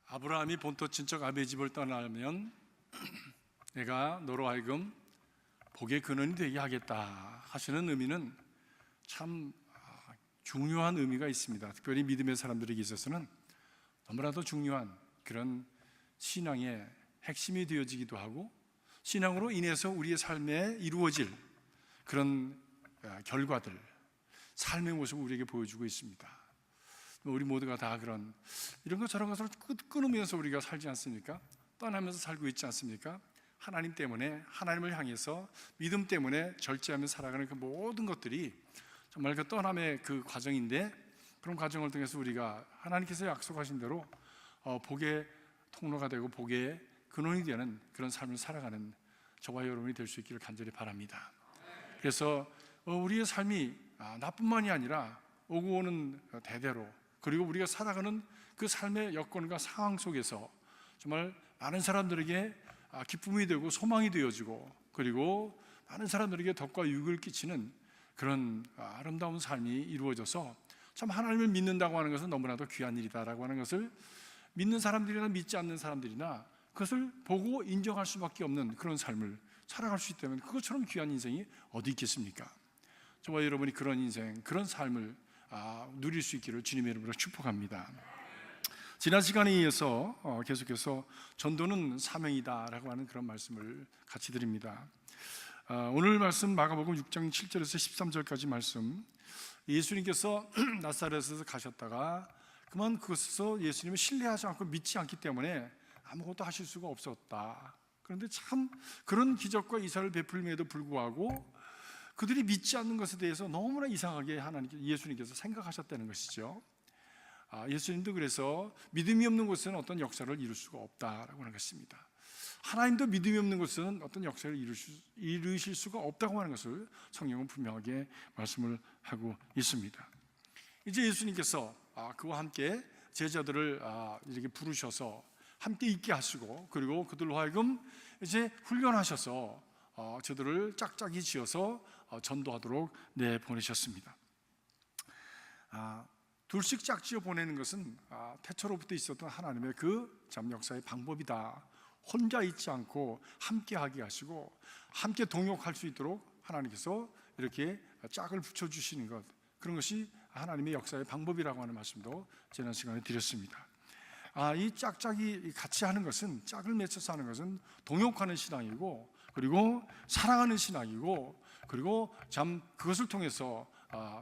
아브라함이 본토 친척 아비의 집을 떠나면 내가 너로 하여금 복의 근원이 되게 하겠다 하시는 의미는 참 중요한 의미가 있습니다. 특별히 믿음의 사람들에게 있어서는 너무나도 중요한 그런 신앙의 핵심이 되어지기도 하고, 신앙으로 인해서 우리의 삶에 이루어질 그런 결과들, 삶의 모습을 우리에게 보여주고 있습니다. 우리 모두가 다 이런 것 저런 것을 끊으면서 우리가 살지 않습니까? 떠나면서 살고 있지 않습니까? 하나님 때문에, 하나님을 향해서 믿음 때문에 절제하며 살아가는 그 모든 것들이 정말 그 떠남의 그 과정인데, 그런 과정을 통해서 우리가 하나님께서 약속하신 대로 복의 통로가 되고 복의 근원이 되는 그런 삶을 살아가는 저와 여러분이 될 수 있기를 간절히 바랍니다. 그래서 우리의 삶이 나뿐만이 아니라 오고 오는 대대로, 그리고 우리가 살아가는 그 삶의 여건과 상황 속에서 정말 많은 사람들에게 기쁨이 되고 소망이 되어지고, 그리고 많은 사람들에게 덕과 유익을 끼치는 그런 아름다운 삶이 이루어져서 참 하나님을 믿는다고 하는 것은 너무나도 귀한 일이다라고 하는 것을 믿는 사람들이나 믿지 않는 사람들이나 그것을 보고 인정할 수밖에 없는 그런 삶을 살아갈 수 있다면 그것처럼 귀한 인생이 어디 있겠습니까? 저와 여러분이 그런 인생, 그런 삶을 누릴 수 있기를 주님의 이름으로 축복합니다. 지난 시간에 이어서 계속해서 전도는 사명이다 라고 하는 그런 말씀을 같이 드립니다. 오늘 말씀 마가복음 6장 7절에서 13절까지 말씀, 예수님께서 나사렛에서 가셨다가 그만 그것에서 예수님을 신뢰하지 않고 믿지 않기 때문에 아무것도 하실 수가 없었다. 그런데 참 그런 기적과 이사를 베풀음에도 불구하고 그들이 믿지 않는 것에 대해서 너무나 이상하게 예수님께서 생각하셨다는 것이죠. 예수님도 그래서 믿음이 없는 곳에는 어떤 역사를 이룰 수가 없다라고 하는 것입니다. 하나님도 믿음이 없는 곳에는 어떤 역사를 이루실 수가 없다고 하는 것을 성경은 분명하게 말씀을 하고 있습니다. 이제 예수님께서 그와 함께 제자들을 이렇게 부르셔서 함께 있게 하시고, 그리고 그들로 하여금 이제 훈련하셔서 저들을 짝짝이 지어서 전도하도록 내보내셨습니다. 둘씩 짝지어 보내는 것은 태초로부터 있었던 하나님의 그 참 역사의 방법이다. 혼자 있지 않고 함께 하게 하시고 함께 동역할 수 있도록 하나님께서 이렇게 짝을 붙여주시는 것, 그런 것이 하나님의 역사의 방법이라고 하는 말씀도 지난 시간에 드렸습니다. 이 짝짝이 같이 하는 것은, 짝을 맺혀서 하는 것은 동역하는 신앙이고, 그리고 사랑하는 신앙이고, 그리고 참 그것을 통해서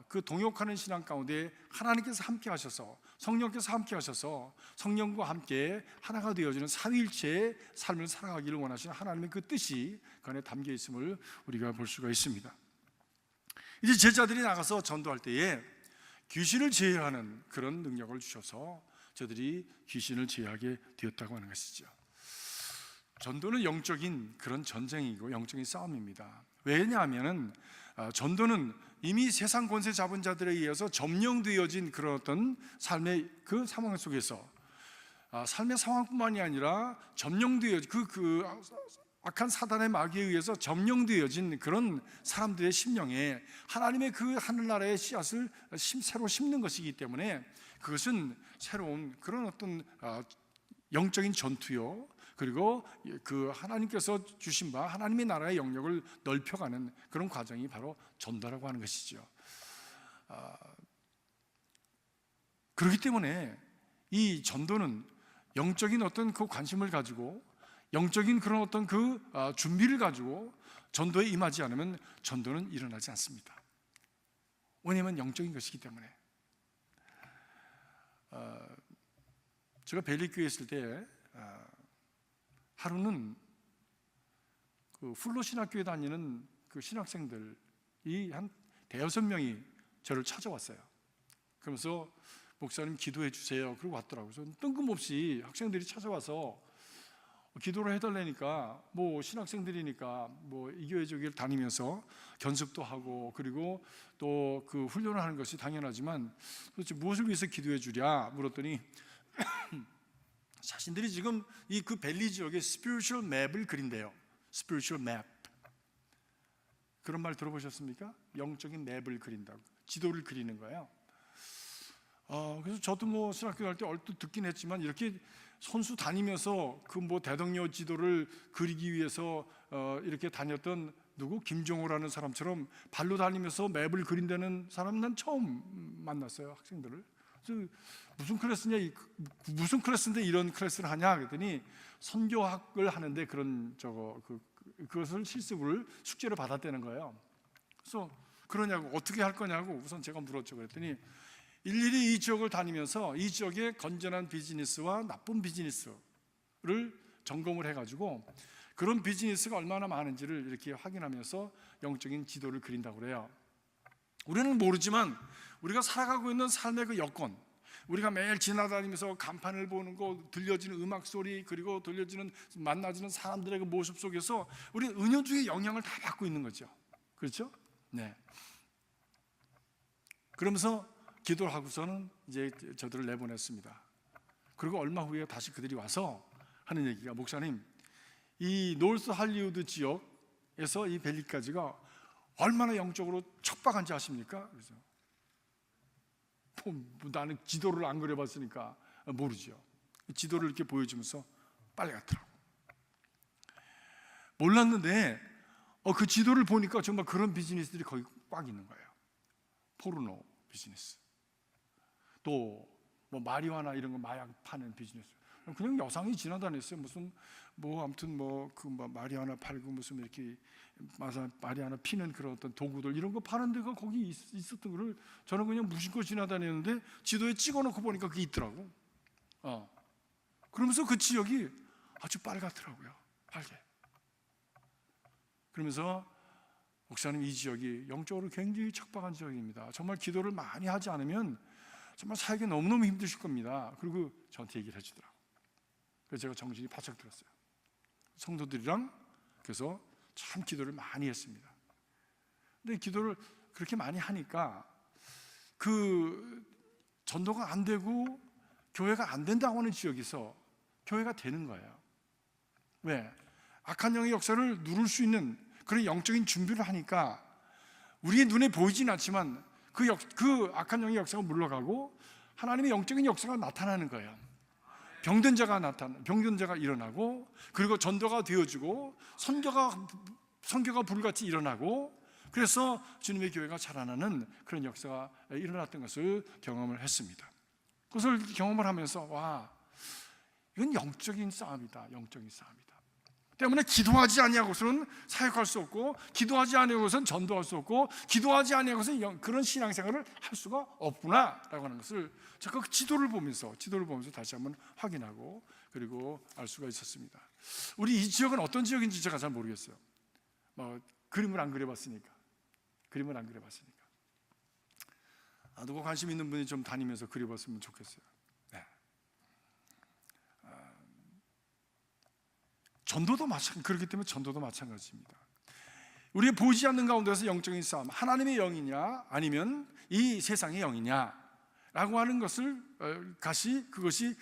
그 동역하는 신앙 가운데 하나님께서 함께 하셔서, 성령께서 함께 하셔서 성령과 함께 하나가 되어지는 삼위일체의 삶을 살아가기를 원하시는 하나님의 그 뜻이 그 안에 담겨 있음을 우리가 볼 수가 있습니다. 이제 제자들이 나가서 전도할 때에 귀신을 제어하는 그런 능력을 주셔서 저들이 귀신을 제어하게 되었다고 하는 것이죠. 전도는 영적인 그런 전쟁이고 영적인 싸움입니다. 왜냐하면 전도는 이미 세상 권세 잡은 자들에 의해서 점령되어진 그런 어떤 삶의 그 상황 속에서, 삶의 상황뿐만이 아니라 점령되어진 그 악한 사단의 마귀에 의해서 점령되어진 그런 사람들의 심령에 하나님의 그 하늘나라의 씨앗을 새로 심는 것이기 때문에 그것은 새로운 그런 어떤 영적인 전투요, 그리고 그 하나님께서 주신 바 하나님의 나라의 영역을 넓혀가는 그런 과정이 바로 전도라고 하는 것이죠. 그렇기 때문에 이 전도는 영적인 어떤 그 관심을 가지고, 영적인 그런 어떤 그 준비를 가지고 전도에 임하지 않으면 전도는 일어나지 않습니다. 왜냐하면 영적인 것이기 때문에. 제가 벨리교회에 있을 때 하루는 그 풀로 신학교에 다니는 그 신학생들이 한 대여섯 명이 저를 찾아왔어요. 그러면서 목사님 기도해 주세요. 그러고 왔더라고요. 뜬금없이 학생들이 찾아와서 기도를 해달라니까, 뭐 신학생들이니까 뭐 이 교회 저기를 다니면서 견습도 하고, 그리고 또 그 훈련을 하는 것이 당연하지만 도대체 무엇을 위해서 기도해 주랴 물었더니 자신들이 지금 이 그 벨리 지역의 스피리추얼 맵을 그린대요. 스피리추얼 맵. 그런 말 들어보셨습니까? 영적인 맵을 그린다고, 지도를 그리는 거예요. 그래서 저도 뭐 신학교 갈 때 얼핏 듣긴 했지만 이렇게 선수 다니면서 그 뭐 대동여 지도를 그리기 위해서 이렇게 다녔던 누구 김종호라는 사람처럼 발로 다니면서 맵을 그린다는 사람 난 처음 만났어요. 학생들을. 그래서 무슨 클래스냐, 무슨 클래스인데 이런 클래스를 하냐 그랬더니 선교학을 하는데 그런 그것을 실습을 숙제로 받았다는 거예요. 그래서 그러냐고, 어떻게 할 거냐고 우선 제가 물었죠. 그랬더니 일일이 이 지역을 다니면서 이 지역의 건전한 비즈니스와 나쁜 비즈니스를 점검을 해가지고 그런 비즈니스가 얼마나 많은지를 이렇게 확인하면서 영적인 지도를 그린다고 그래요. 우리는 모르지만 우리가 살아가고 있는 삶의 그 여건, 우리가 매일 지나다니면서 간판을 보는 거, 들려지는 음악 소리, 그리고 만나지는 사람들의 그 모습 속에서 우리 은연중에 영향을 다 받고 있는 거죠. 그렇죠? 네. 그러면서 기도를 하고서는 이제 저들을 내보냈습니다. 그리고 얼마 후에 다시 그들이 와서 하는 얘기가, 목사님, 이 노스 할리우드 지역에서 이 벨리까지가 얼마나 영적으로 척박한지 아십니까? 그래서 나는 지도를 안 그려봤으니까 모르죠. 지도를 이렇게 보여주면서 빨리 갔더라고. 몰랐는데 그 지도를 보니까 정말 그런 비즈니스들이 거기 꽉 있는 거예요. 포르노 비즈니스, 또 뭐 마리화나 이런 거 마약 파는 비즈니스. 그냥 여성이 지나다녔어요. 무슨 뭐 아무튼 마리화나 팔고 무슨 이렇게 마리화나 피는 그런 어떤 도구들 이런 거 파는 데가 거기 있었던 거를 저는 그냥 무심코 지나다녔는데 지도에 찍어놓고 보니까 그게 있더라고. 그러면서 그 지역이 아주 빨갛더라고요. 빨개. 그러면서 목사님, 이 지역이 영적으로 굉장히 척박한 지역입니다. 정말 기도를 많이 하지 않으면 정말 살기 너무너무 힘드실 겁니다. 그리고 저한테 얘기를 해주더라고요. 그래서 제가 정신이 바짝 들었어요. 성도들이랑 그래서 참 기도를 많이 했습니다. 근데 기도를 그렇게 많이 하니까 그 전도가 안 되고 교회가 안 된다고 하는 지역에서 교회가 되는 거예요. 왜? 악한 영의 역사를 누를 수 있는 그런 영적인 준비를 하니까 우리의 눈에 보이진 않지만 그 악한 영의 역사가 물러가고 하나님의 영적인 역사가 나타나는 거예요. 병든 자가 일어나고, 그리고 전도가 되어지고 선교가 불같이 일어나고, 그래서 주님의 교회가 자라나는 그런 역사가 일어났던 것을 경험을 했습니다. 그것을 경험을 하면서 와, 이건 영적인 싸움이다. 영적인 싸움이다. 때문에 기도하지 아니하고서는 사역할 수 없고, 기도하지 아니하고서는 전도할 수 없고, 기도하지 아니하고서는 그런 신앙생활을 할 수가 없구나라고 하는 것을 제가 그 지도를 보면서 다시 한번 확인하고 그리고 알 수가 있었습니다. 우리 이 지역은 어떤 지역인지 제가 잘 모르겠어요. 그림을 안 그려봤으니까. 누구 관심 있는 분이 좀 다니면서 그려봤으면 좋겠어요. 네. 그렇기 때문에 전도도 마찬가지입니다. 우리가 보이지 않는 가운데서 영적인 싸움, 하나님의 영이냐 아니면 이 세상의 영이냐 라고 하는 그것이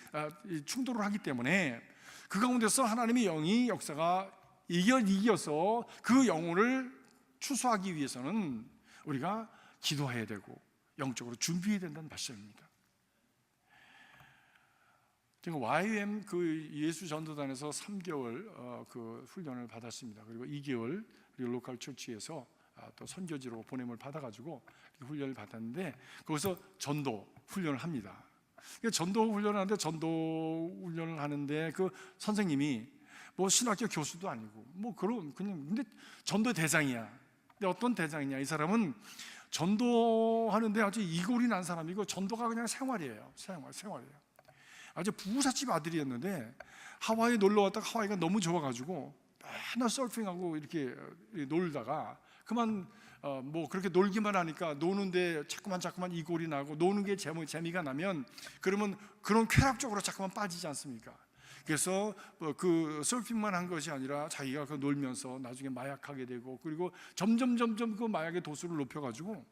충돌을 하기 때문에 그 가운데서 하나님의 영이 역사가 이겨서 그 영혼을 추수하기 위해서는 우리가 기도해야 되고 영적으로 준비해야 된다는 말씀입니다. 제가 YM 예수 전도단에서 3개월 그 훈련을 받았습니다. 그리고 2개월 로컬 처치에서 또 선교지로 보냄을 받아가지고 훈련을 받았는데 거기서 전도 훈련을 합니다. 전도 훈련을 하는데 그 선생님이 뭐 신학교 교수도 아니고 근데 전도 대장이야. 근데 어떤 대장이냐? 이 사람은 전도하는데 아주 이골이 난 사람이고 전도가 그냥 생활이에요. 생활이에요. 아주 부잣집 아들이었는데 하와이에 놀러 왔다가 하와이가 너무 좋아가지고 맨날 서핑하고 이렇게 놀다가 그만 그렇게 놀기만 하니까 노는데 자꾸만 이골이 나고 노는 게 재미가 나면 그러면 그런 쾌락적으로 자꾸만 빠지지 않습니까? 그래서 그 서핑만 한 것이 아니라 자기가 놀면서 나중에 마약하게 되고 그리고 점점 그 마약의 도수를 높여가지고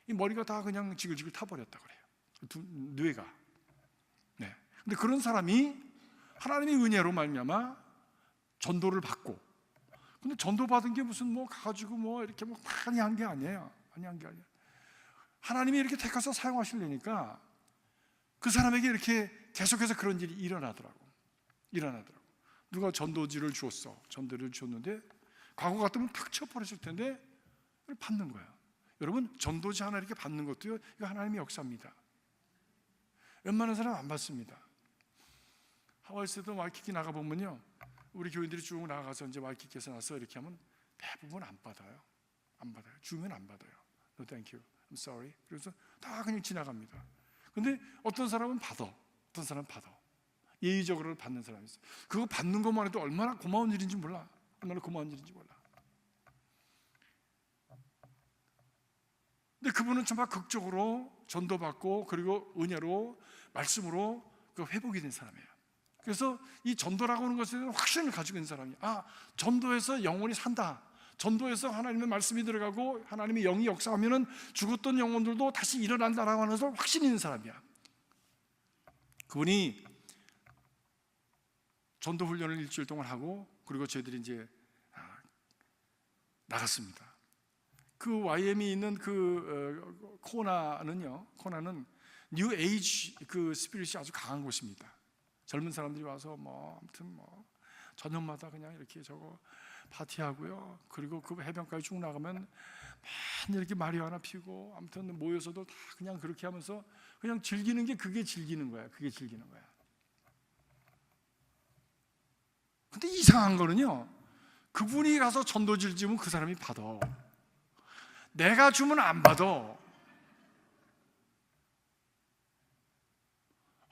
이 머리가 다 그냥 지글지글 타버렸다 그래요. 뇌가. 네. 근데 그런 사람이 하나님의 은혜로 말미암아 전도를 받고, 근데 전도 받은 게 무슨 가가지고 이렇게 많이 한 게 아니에요. 하나님이 이렇게 택해서 사용하시려니까 그 사람에게 이렇게 계속해서 그런 일이 일어나더라고. 누가 전도지를 주었어. 전도를 줬는데 과거 같으면 탁 쳐버렸을 텐데 받는 거야. 여러분, 전도지 하나 이렇게 받는 것도요, 이거 하나님의 역사입니다. 웬만한 사람 안 받습니다. 하와이에서도 와이키키 나가보면요, 우리 교인들이 쭉 나가서 이제 와이키키에서 나서 이렇게 하면 대부분 안 받아요. 주면 안 받아요. No thank you, I'm sorry. 그래서 다 그냥 지나갑니다. 근데 어떤 사람은 받아. 어떤 사람은 받아. 예의적으로 받는 사람이 있어요. 그거 받는 것만 해도 얼마나 고마운 일인지 몰라. 근데 그분은 정말 극적으로 전도받고 그리고 은혜로 말씀으로 그 회복이 된 사람이에요. 그래서 이 전도라고 하는 것에 대한 확신을 가지고 있는 사람이, 전도에서 영혼이 산다. 전도에서 하나님의 말씀이 들어가고 하나님의 영이 역사하면은 죽었던 영혼들도 다시 일어난다라고 하는 것을 확신 있는 사람이야. 그분이 전도 훈련을 일주일 동안 하고 그리고 저희들이 이제 나갔습니다. 그 YM이 있는 그 코나는 뉴 에이지 그 스피릿이 아주 강한 곳입니다. 젊은 사람들이 와서 아무튼 저녁마다 그냥 이렇게 파티하고요. 그리고 그 해변가에 쭉 나가면 맨날 이렇게 마리화나 피고 아무튼 모여서도 다 그냥 그렇게 하면서 그냥 즐기는 게 그게 즐기는 거야. 근데 이상한 거는요, 그분이 가서 전도지를 주면 그 사람이 받아. 내가 주면 안 받아.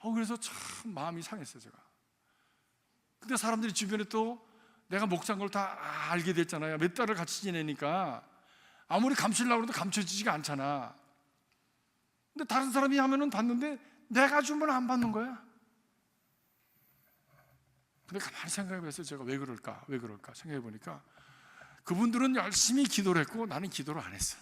그래서 참 마음이 상했어요, 제가. 근데 사람들이 주변에 또 내가 목사인 걸 다 알게 됐잖아요. 몇 달을 같이 지내니까 아무리 감추려고 해도 감춰지지가 않잖아. 근데 다른 사람이 하면은 받는데 내가 주면 안 받는 거야. 근데 가만히 생각해봤어요. 제가 왜 그럴까 생각해보니까 그분들은 열심히 기도를 했고 나는 기도를 안 했어.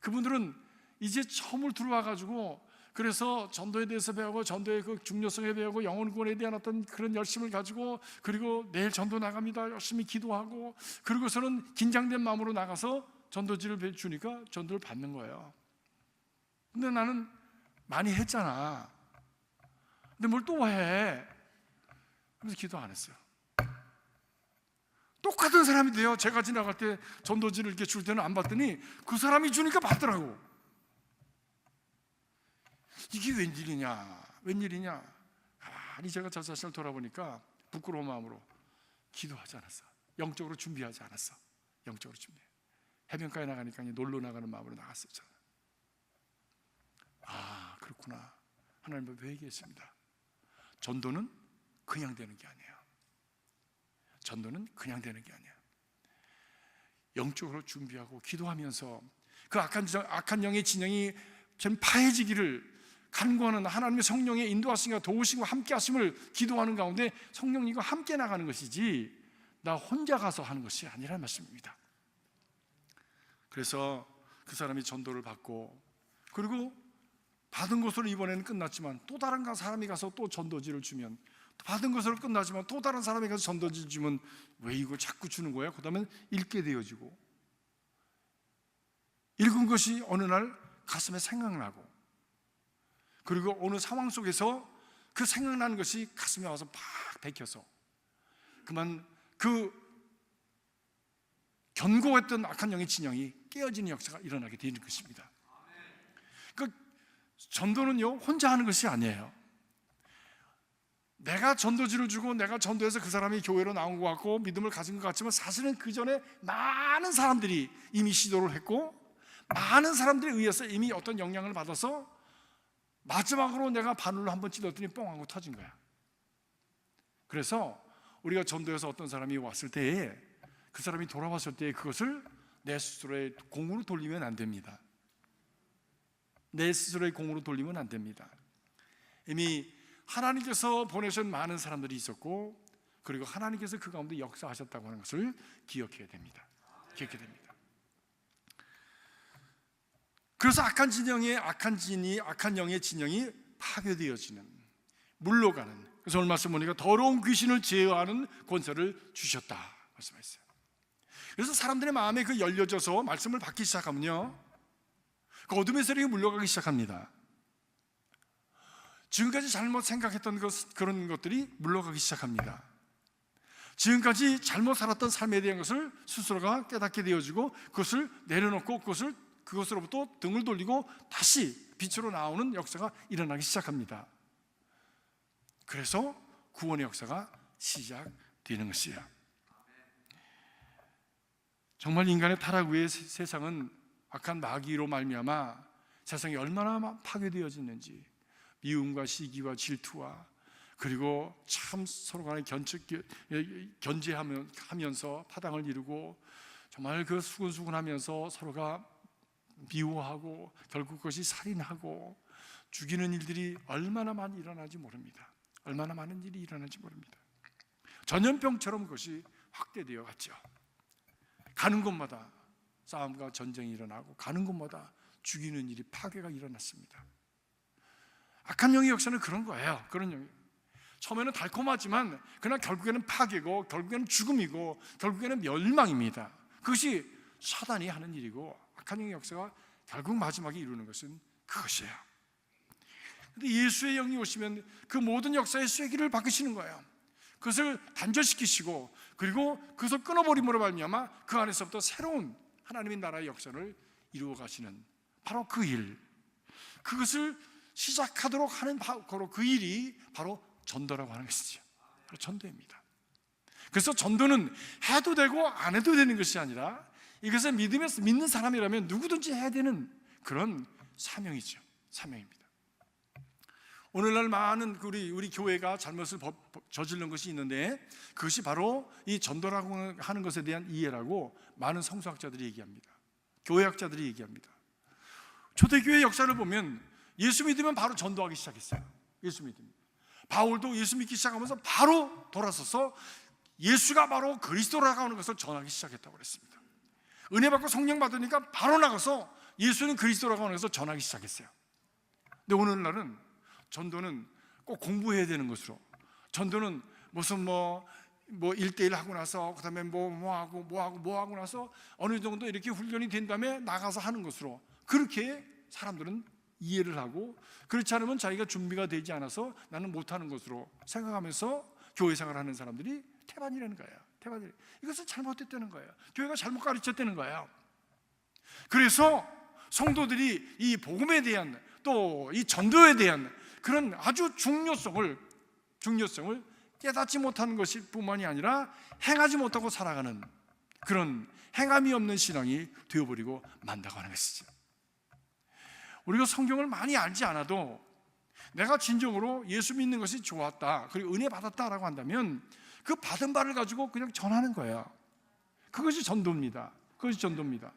그분들은 이제 처음을 들어와가지고 그래서 전도에 대해서 배우고 전도의 그 중요성에 배우고 영혼 구원에 대한 어떤 그런 열심을 가지고 그리고 내일 전도 나갑니다. 열심히 기도하고 그리고서는 긴장된 마음으로 나가서 전도지를 주니까 전도를 받는 거예요. 근데 나는 많이 했잖아. 근데 뭘 또 해? 그래서 기도 안 했어요. 똑같은 사람이 돼요. 제가 지나갈 때 전도지를 이렇게 줄 때는 안 받더니 그 사람이 주니까 받더라고. 이게 웬일이냐? 가만히 제가 저 자신을 돌아보니까 부끄러운 마음으로 기도하지 않았어. 영적으로 준비하지 않았어. 해변가에 나가니까 놀러 나가는 마음으로 나갔어요. 저는. 그렇구나. 하나님 앞에 회개했습니다. 전도는 그냥 되는 게 아니에요. 영적으로 준비하고 기도하면서 그 악한 영의 진영이 좀 파해지기를 간구하는 하나님의 성령의 인도하심과 도우심과 함께 하심을 기도하는 가운데 성령님과 함께 나가는 것이지 나 혼자 가서 하는 것이 아니라는 말씀입니다. 그래서 그 사람이 전도를 받고 그리고 받은 것으로 이번에는 끝났지만 또 다른 사람이 가서 또 전도지를 주면 받은 것으로 끝나지만 또 다른 사람이 가서 전도지를 주면 왜 이걸 자꾸 주는 거야? 그 다음에 읽게 되어지고 읽은 것이 어느 날 가슴에 생각나고 그리고 어느 상황 속에서 그 생각나는 것이 가슴에 와서 팍 박혀서 그만 그 견고했던 악한 영의 진영이 깨어지는 역사가 일어나게 되는 것입니다. 그러니까 전도는요 혼자 하는 것이 아니에요. 내가 전도지를 주고 내가 전도해서 그 사람이 교회로 나온 것 같고 믿음을 가진 것 같지만 사실은 그 전에 많은 사람들이 이미 시도를 했고 많은 사람들에 의해서 이미 어떤 영향을 받아서 마지막으로 내가 바늘로 한번 찔렀더니 뻥 하고 터진 거야. 그래서 우리가 전도해서 어떤 사람이 왔을 때에 그 사람이 돌아왔을 때에 그것을 내 스스로의 공으로 돌리면 안 됩니다. 이미 하나님께서 보내신 많은 사람들이 있었고 그리고 하나님께서 그 가운데 역사하셨다고 하는 것을 기억해야 됩니다. 그래서 악한 영의 진영이 파괴되어지는, 물러가는. 그래서 오늘 말씀 보니까 더러운 귀신을 제어하는 권세를 주셨다 말씀하셨어요. 그래서 사람들의 마음에 그 열려져서 말씀을 받기 시작하면요 그 어둠의 세력이 물러가기 시작합니다. 지금까지 잘못 생각했던 그런 것들이 물러가기 시작합니다. 지금까지 잘못 살았던 삶에 대한 것을 스스로가 깨닫게 되어지고 그것을 내려놓고 그것으로부터 등을 돌리고 다시 빛으로 나오는 역사가 일어나기 시작합니다. 그래서 구원의 역사가 시작되는 것이에요. 정말 인간의 타락 후에 세상은 악한 마귀로 말미암아 세상이 얼마나 파괴되어졌는지, 미움과 시기와 질투와 그리고 참 서로 간에 견제하면서 파당을 이루고 정말 그 수근수근하면서 서로가 미워하고 결국 그것이 살인하고 죽이는 일들이 얼마나 많이 일어나지 모릅니다. 얼마나 많은 일이 일어나지 모릅니다. 전염병처럼 그것이 확대되어 갔죠. 가는 곳마다 싸움과 전쟁이 일어나고 가는 곳마다 죽이는 일이, 파괴가 일어났습니다. 악한 영의 역사는 그런 거예요. 그런 영이 처음에는 달콤하지만 그러나 결국에는 파괴고 결국에는 죽음이고 결국에는 멸망입니다. 그것이 사단이 하는 일이고 악한 영의 역사가 결국 마지막에 이루는 것은 그것이에요. 그런데 예수의 영이 오시면 그 모든 역사의 쐐기를 바꾸시는 거예요. 그것을 단절시키시고 그리고 그것을 끊어버림으로 말미암아 그 안에서부터 새로운 하나님의 나라의 역사를 이루어 가시는 바로 그 일, 그것을 시작하도록 하는 바로 그 일이 바로 전도라고 하는 것이죠. 바로 전도입니다. 그래서 전도는 해도 되고 안 해도 되는 것이 아니라 이것을 믿는 사람이라면 누구든지 해야 되는 그런 사명이죠. 사명입니다. 오늘날 많은 우리 교회가 잘못을 저지른 것이 있는데 그것이 바로 이 전도라고 하는 것에 대한 이해라고 많은 성서학자들이 얘기합니다. 교회학자들이 얘기합니다. 초대교회 역사를 보면 예수 믿으면 바로 전도하기 시작했어요. 예수 믿으면 바울도 예수 믿기 시작하면서 바로 돌아서서 예수가 바로 그리스도라고 하는 것을 전하기 시작했다고 그랬습니다. 은혜 받고 성령 받으니까 바로 나가서 예수는 그리스도라고 하는 것을 전하기 시작했어요. 근데 오늘날은 전도는 꼭 공부해야 되는 것으로, 전도는 무슨 뭐 1대1 하고 나서 그 다음에 뭐 하고 나서 어느 정도 이렇게 훈련이 된 다음에 나가서 하는 것으로 그렇게 사람들은 이해를 하고, 그렇지 않으면 자기가 준비가 되지 않아서 나는 못하는 것으로 생각하면서 교회 생활을 하는 사람들이 태반이라는 거예요. 태반이. 이것은 잘못됐다는 거예요. 교회가 잘못 가르쳤다는 거예요. 그래서 성도들이 이 복음에 대한 또 이 전도에 대한 그런 아주 중요성을 깨닫지 못하는 것일 뿐만이 아니라 행하지 못하고 살아가는 그런 행함이 없는 신앙이 되어버리고 만다고 하는 것이죠. 우리가 성경을 많이 알지 않아도 내가 진정으로 예수 믿는 것이 좋았다, 그리고 은혜 받았다라고 한다면 그 받은 바를 가지고 그냥 전하는 거예요. 그것이 전도입니다. 그것이 전도입니다.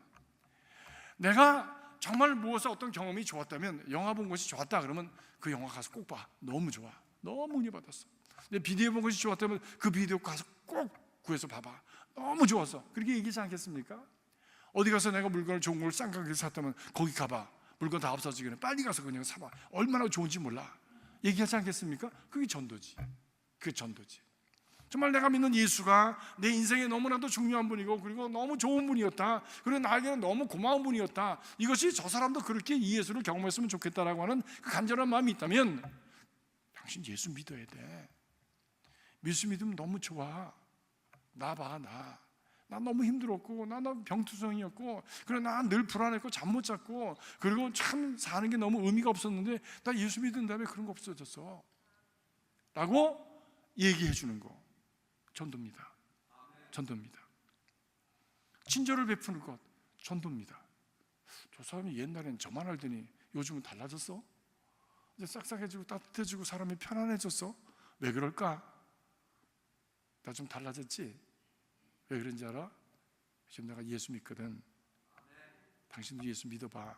내가 정말 무엇에 어떤 경험이 좋았다면, 영화 본 것이 좋았다 그러면 그 영화 가서 꼭 봐. 너무 좋아. 너무 은혜 받았어. 근데 비디오 본 것이 좋았다면 그 비디오 가서 꼭 구해서 봐봐. 너무 좋았어. 그렇게 얘기하지 않겠습니까? 어디 가서 내가 물건을 좋은 걸 싼 가격에 샀다면 거기 가봐. 물건 다 없어지기 전에 빨리 가서 그냥 사봐. 얼마나 좋은지 몰라. 얘기하지 않겠습니까? 그게 전도지. 그게 전도지. 정말 내가 믿는 예수가 내 인생에 너무나도 중요한 분이고 그리고 너무 좋은 분이었다, 그리고 나에게는 너무 고마운 분이었다, 이것이 저 사람도 그렇게 이 예수를 경험했으면 좋겠다라고 하는 그 간절한 마음이 있다면 당신 예수 믿어야 돼. 예수 믿으면 너무 좋아. 나 봐. 나 너무 힘들었고, 나 병투성이었고, 그리고 나 늘 불안했고 잠 못 잤고, 그리고 참 사는 게 너무 의미가 없었는데 나 예수 믿은 다음에 그런 거 없어졌어 라고 얘기해 주는 거, 전도입니다. 전도입니다. 친절을 베푸는 것, 전도입니다. 저 사람이 옛날엔 저만 알더니 요즘은 달라졌어? 이제 싹싹해지고 따뜻해지고 사람이 편안해졌어? 왜 그럴까? 나 좀 달라졌지? 왜 그런지 알아? 지금 내가 예수 믿거든. 당신도 예수 믿어봐.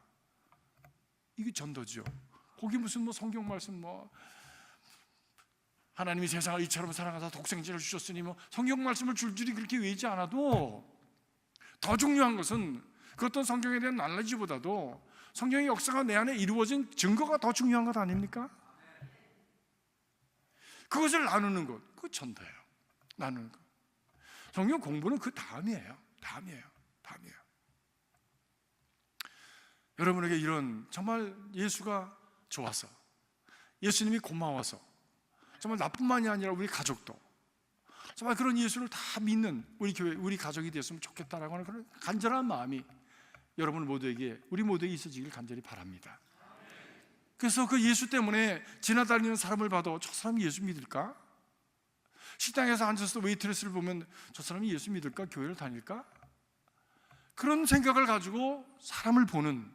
이게 전도죠. 거기 무슨 성경 말씀 하나님이 세상을 이처럼 사랑하사 독생자를 주셨으니 성경 말씀을 줄줄이 그렇게 외우지 않아도, 더 중요한 것은 그 어떤 성경에 대한 날리지보다도 성경의 역사가 내 안에 이루어진 증거가 더 중요한 것 아닙니까? 그것을 나누는 것, 그 전도예요. 나누는 것. 성경 공부는 그 다음이에요. 다음이에요. 여러분에게 이런 정말 예수가 좋아서, 예수님이 고마워서 정말 나뿐만이 아니라 우리 가족도 정말 그런 예수를 다 믿는 우리 교회, 우리 가족이 되었으면 좋겠다라고 하는 그런 간절한 마음이 여러분 모두에게, 우리 모두에게 있어지길 간절히 바랍니다. 그래서 그 예수 때문에 지나다니는 사람을 봐도 저 사람이 예수 믿을까? 식당에서 앉아서 웨이트레스를 보면 저 사람이 예수 믿을까? 교회를 다닐까? 그런 생각을 가지고 사람을 보는,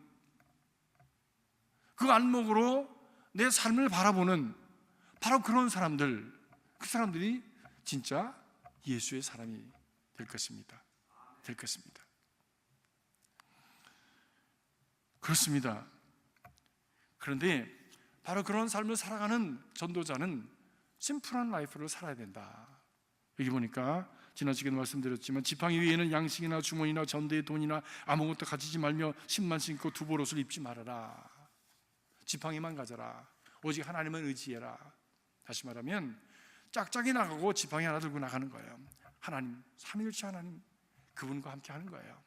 그 안목으로 내 삶을 바라보는 바로 그런 사람들, 그 사람들이 진짜 예수의 사람이 될 것입니다. 될 것입니다. 그렇습니다. 그런데 바로 그런 삶을 살아가는 전도자는 심플한 라이프를 살아야 된다. 여기 보니까 지나치게도 말씀드렸지만 지팡이 위에는 양식이나 주머니나 전대의 돈이나 아무것도 가지지 말며 신만 신고 두보롯을 입지 말아라. 지팡이만 가져라. 오직 하나님을 의지해라. 다시 말하면 짝짝이 나가고 지팡이 하나 들고 나가는 거예요. 하나님, 삼위일체 하나님, 그분과 함께 하는 거예요.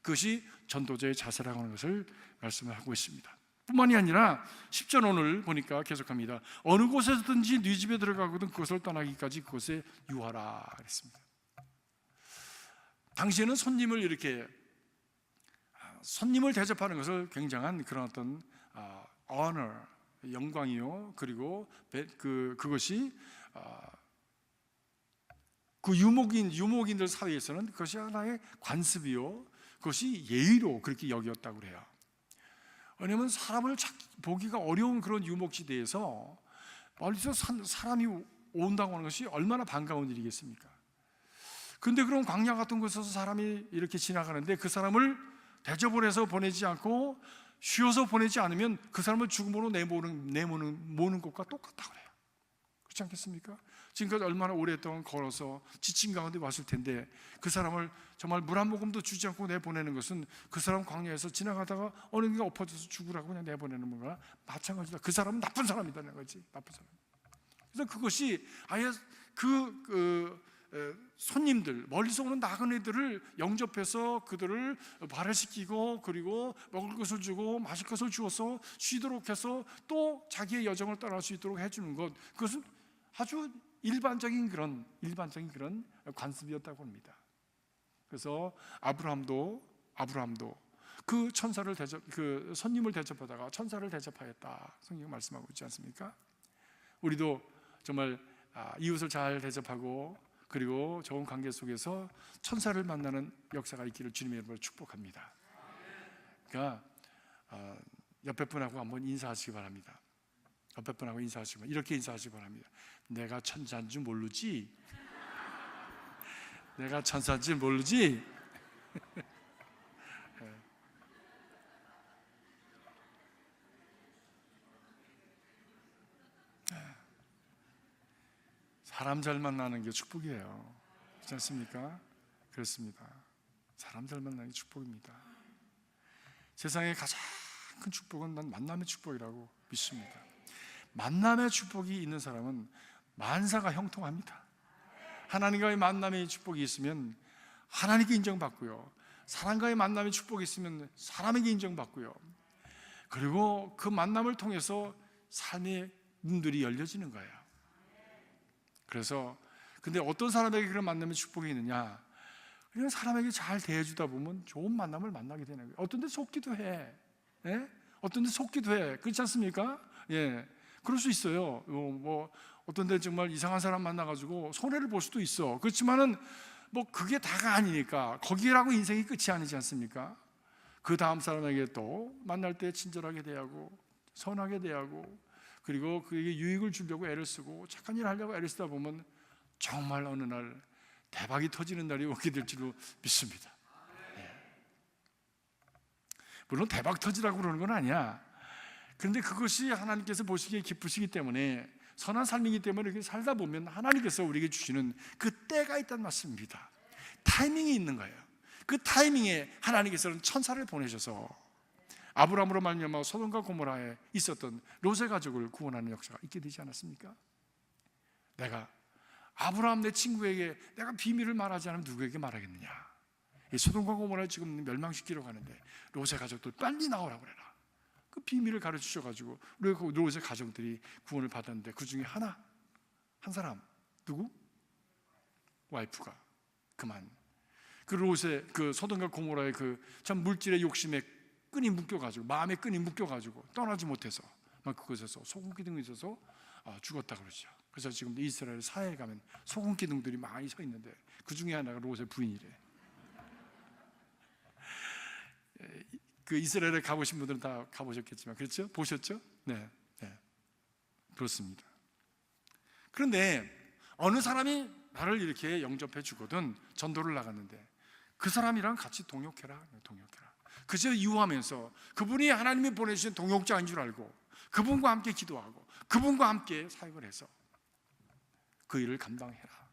그것이 전도자의 자세라고 하는 것을 말씀을 하고 있습니다. 뿐만이 아니라 10절 오늘 보니까 계속합니다. 어느 곳에서든지 네 집에 들어가거든 그것을 떠나기까지 그곳에 유하라 그랬습니다. 당시에는 손님을 대접하는 것을 굉장한 그런 어떤 honor, 영광이요, 그리고 그것이 그 유목인들 사회에서는 그것이 하나의 관습이요, 그것이 예의로 그렇게 여겼다고 그래요. 왜냐하면 사람을 보기가 어려운 그런 유목지대에서 멀리서 사람이 온다고 하는 것이 얼마나 반가운 일이겠습니까? 그런데 그런 광야 같은 곳에서 사람이 이렇게 지나가는데 그 사람을 대접을 해서 보내지 않고 쉬어서 보내지 않으면 그 사람을 죽음으로 모는 것과 똑같다고 그래요. 그렇지 않겠습니까? 지금까지 얼마나 오랫동안 걸어서 지친 가운데 왔을 텐데 그 사람을 정말 물 한 모금도 주지 않고 내보내는 것은 그 사람 광야에서 지나가다가 어느 게 엎어져서 죽으라고 그냥 내보내는 거나 마찬가지다. 그 사람은 나쁜 사람이라는 거지. 나쁜 사람. 그래서 그것이 아예 손님들, 멀리서 오는 나그네들을 영접해서 그들을 발효시키고 그리고 먹을 것을 주고 마실 것을 주어서 쉬도록 해서 또 자기의 여정을 떠날 수 있도록 해주는 것, 그것은 아주 일반적인 그런 관습이었다고 합니다. 그래서 아브라함도 그 손님을 대접하다가 천사를 대접하였다. 성경 말씀하고 있지 않습니까? 우리도 정말 이웃을 잘 대접하고 그리고 좋은 관계 속에서 천사를 만나는 역사가 있기를 주님의 이름으로 축복합니다. 그러니까 옆에 분하고 한번 인사하시기 바랍니다. 옆에 분하고 인사하시고 이렇게 인사하시기 바랍니다. 내가 천사인 줄 모르지? 내가 천사인 줄 모르지? 사람 잘 만나는 게 축복이에요. 그렇지 않습니까? 그렇습니다. 사람 잘 만나는 게 축복입니다. 세상에 가장 큰 축복은 난 만남의 축복이라고 믿습니다. 만남의 축복이 있는 사람은 만사가 형통합니다. 하나님과의 만남의 축복이 있으면 하나님께 인정받고요, 사람과의 만남의 축복이 있으면 사람에게 인정받고요, 그리고 그 만남을 통해서 삶의 문들이 열려지는 거예요. 그래서 근데 어떤 사람에게 그런 만남의 축복이 있느냐? 그냥 사람에게 잘 대해주다 보면 좋은 만남을 만나게 되는 거예요. 어떤 데 속기도 해. 예? 어떤 데 속기도 해. 그렇지 않습니까? 예. 그럴 수 있어요. 어떤 데 정말 이상한 사람 만나가지고 손해를 볼 수도 있어. 그렇지만은 그게 다가 아니니까 거기라고 인생이 끝이 아니지 않습니까? 그 다음 사람에게 또 만날 때 친절하게 대하고 선하게 대하고 그리고 그에게 유익을 주려고 애를 쓰고 착한 일 하려고 애를 쓰다 보면 정말 어느 날 대박이 터지는 날이 오게 될 줄로 믿습니다. 물론 대박 터지라고 그러는 건 아니야. 그런데 그것이 하나님께서 보시기에 기쁘시기 때문에 선한 삶이기 때문에 이렇게 살다 보면 하나님께서 우리에게 주시는 그 때가 있다는 말씀입니다. 타이밍이 있는 거예요. 그 타이밍에 하나님께서는 천사를 보내셔서 아브라함으로 말미암아 소돔과 고모라에 있었던 롯의 가족을 구원하는 역사가 있게 되지 않았습니까? 내가 아브라함 내 친구에게 내가 비밀을 말하지 않으면 누구에게 말하겠느냐? 이 소돔과 고모라를 지금 멸망시키려고 하는데 롯의 가족들 빨리 나오라고 그래라. 그 비밀을 가르치셔가지고 우리 그 롯의 가정들이 구원을 받았는데 그 중에 한 사람 누구? 와이프가 그만 그 롯의 그 소돔과 고모라의 그 참 물질의 욕심에 끈이 묶여가지고 마음의 끈이 묶여가지고 떠나지 못해서 막 그곳에서 소금 기둥이 있어서 죽었다 그러죠. 그래서 지금 이스라엘 사해에 가면 소금 기둥들이 많이 서 있는데 그 중에 하나가 롯의 부인이래. 그 이스라엘에 가보신 분들은 다 가보셨겠지만 그렇죠? 보셨죠? 네, 그렇습니다. 그런데 어느 사람이 나를 이렇게 영접해 주거든 전도를 나갔는데 그 사람이랑 같이 동역해라. 그저 이유하면서 그분이 하나님이 보내주신 동역자인 줄 알고 그분과 함께 기도하고 그분과 함께 사역을 해서 그 일을 감당해라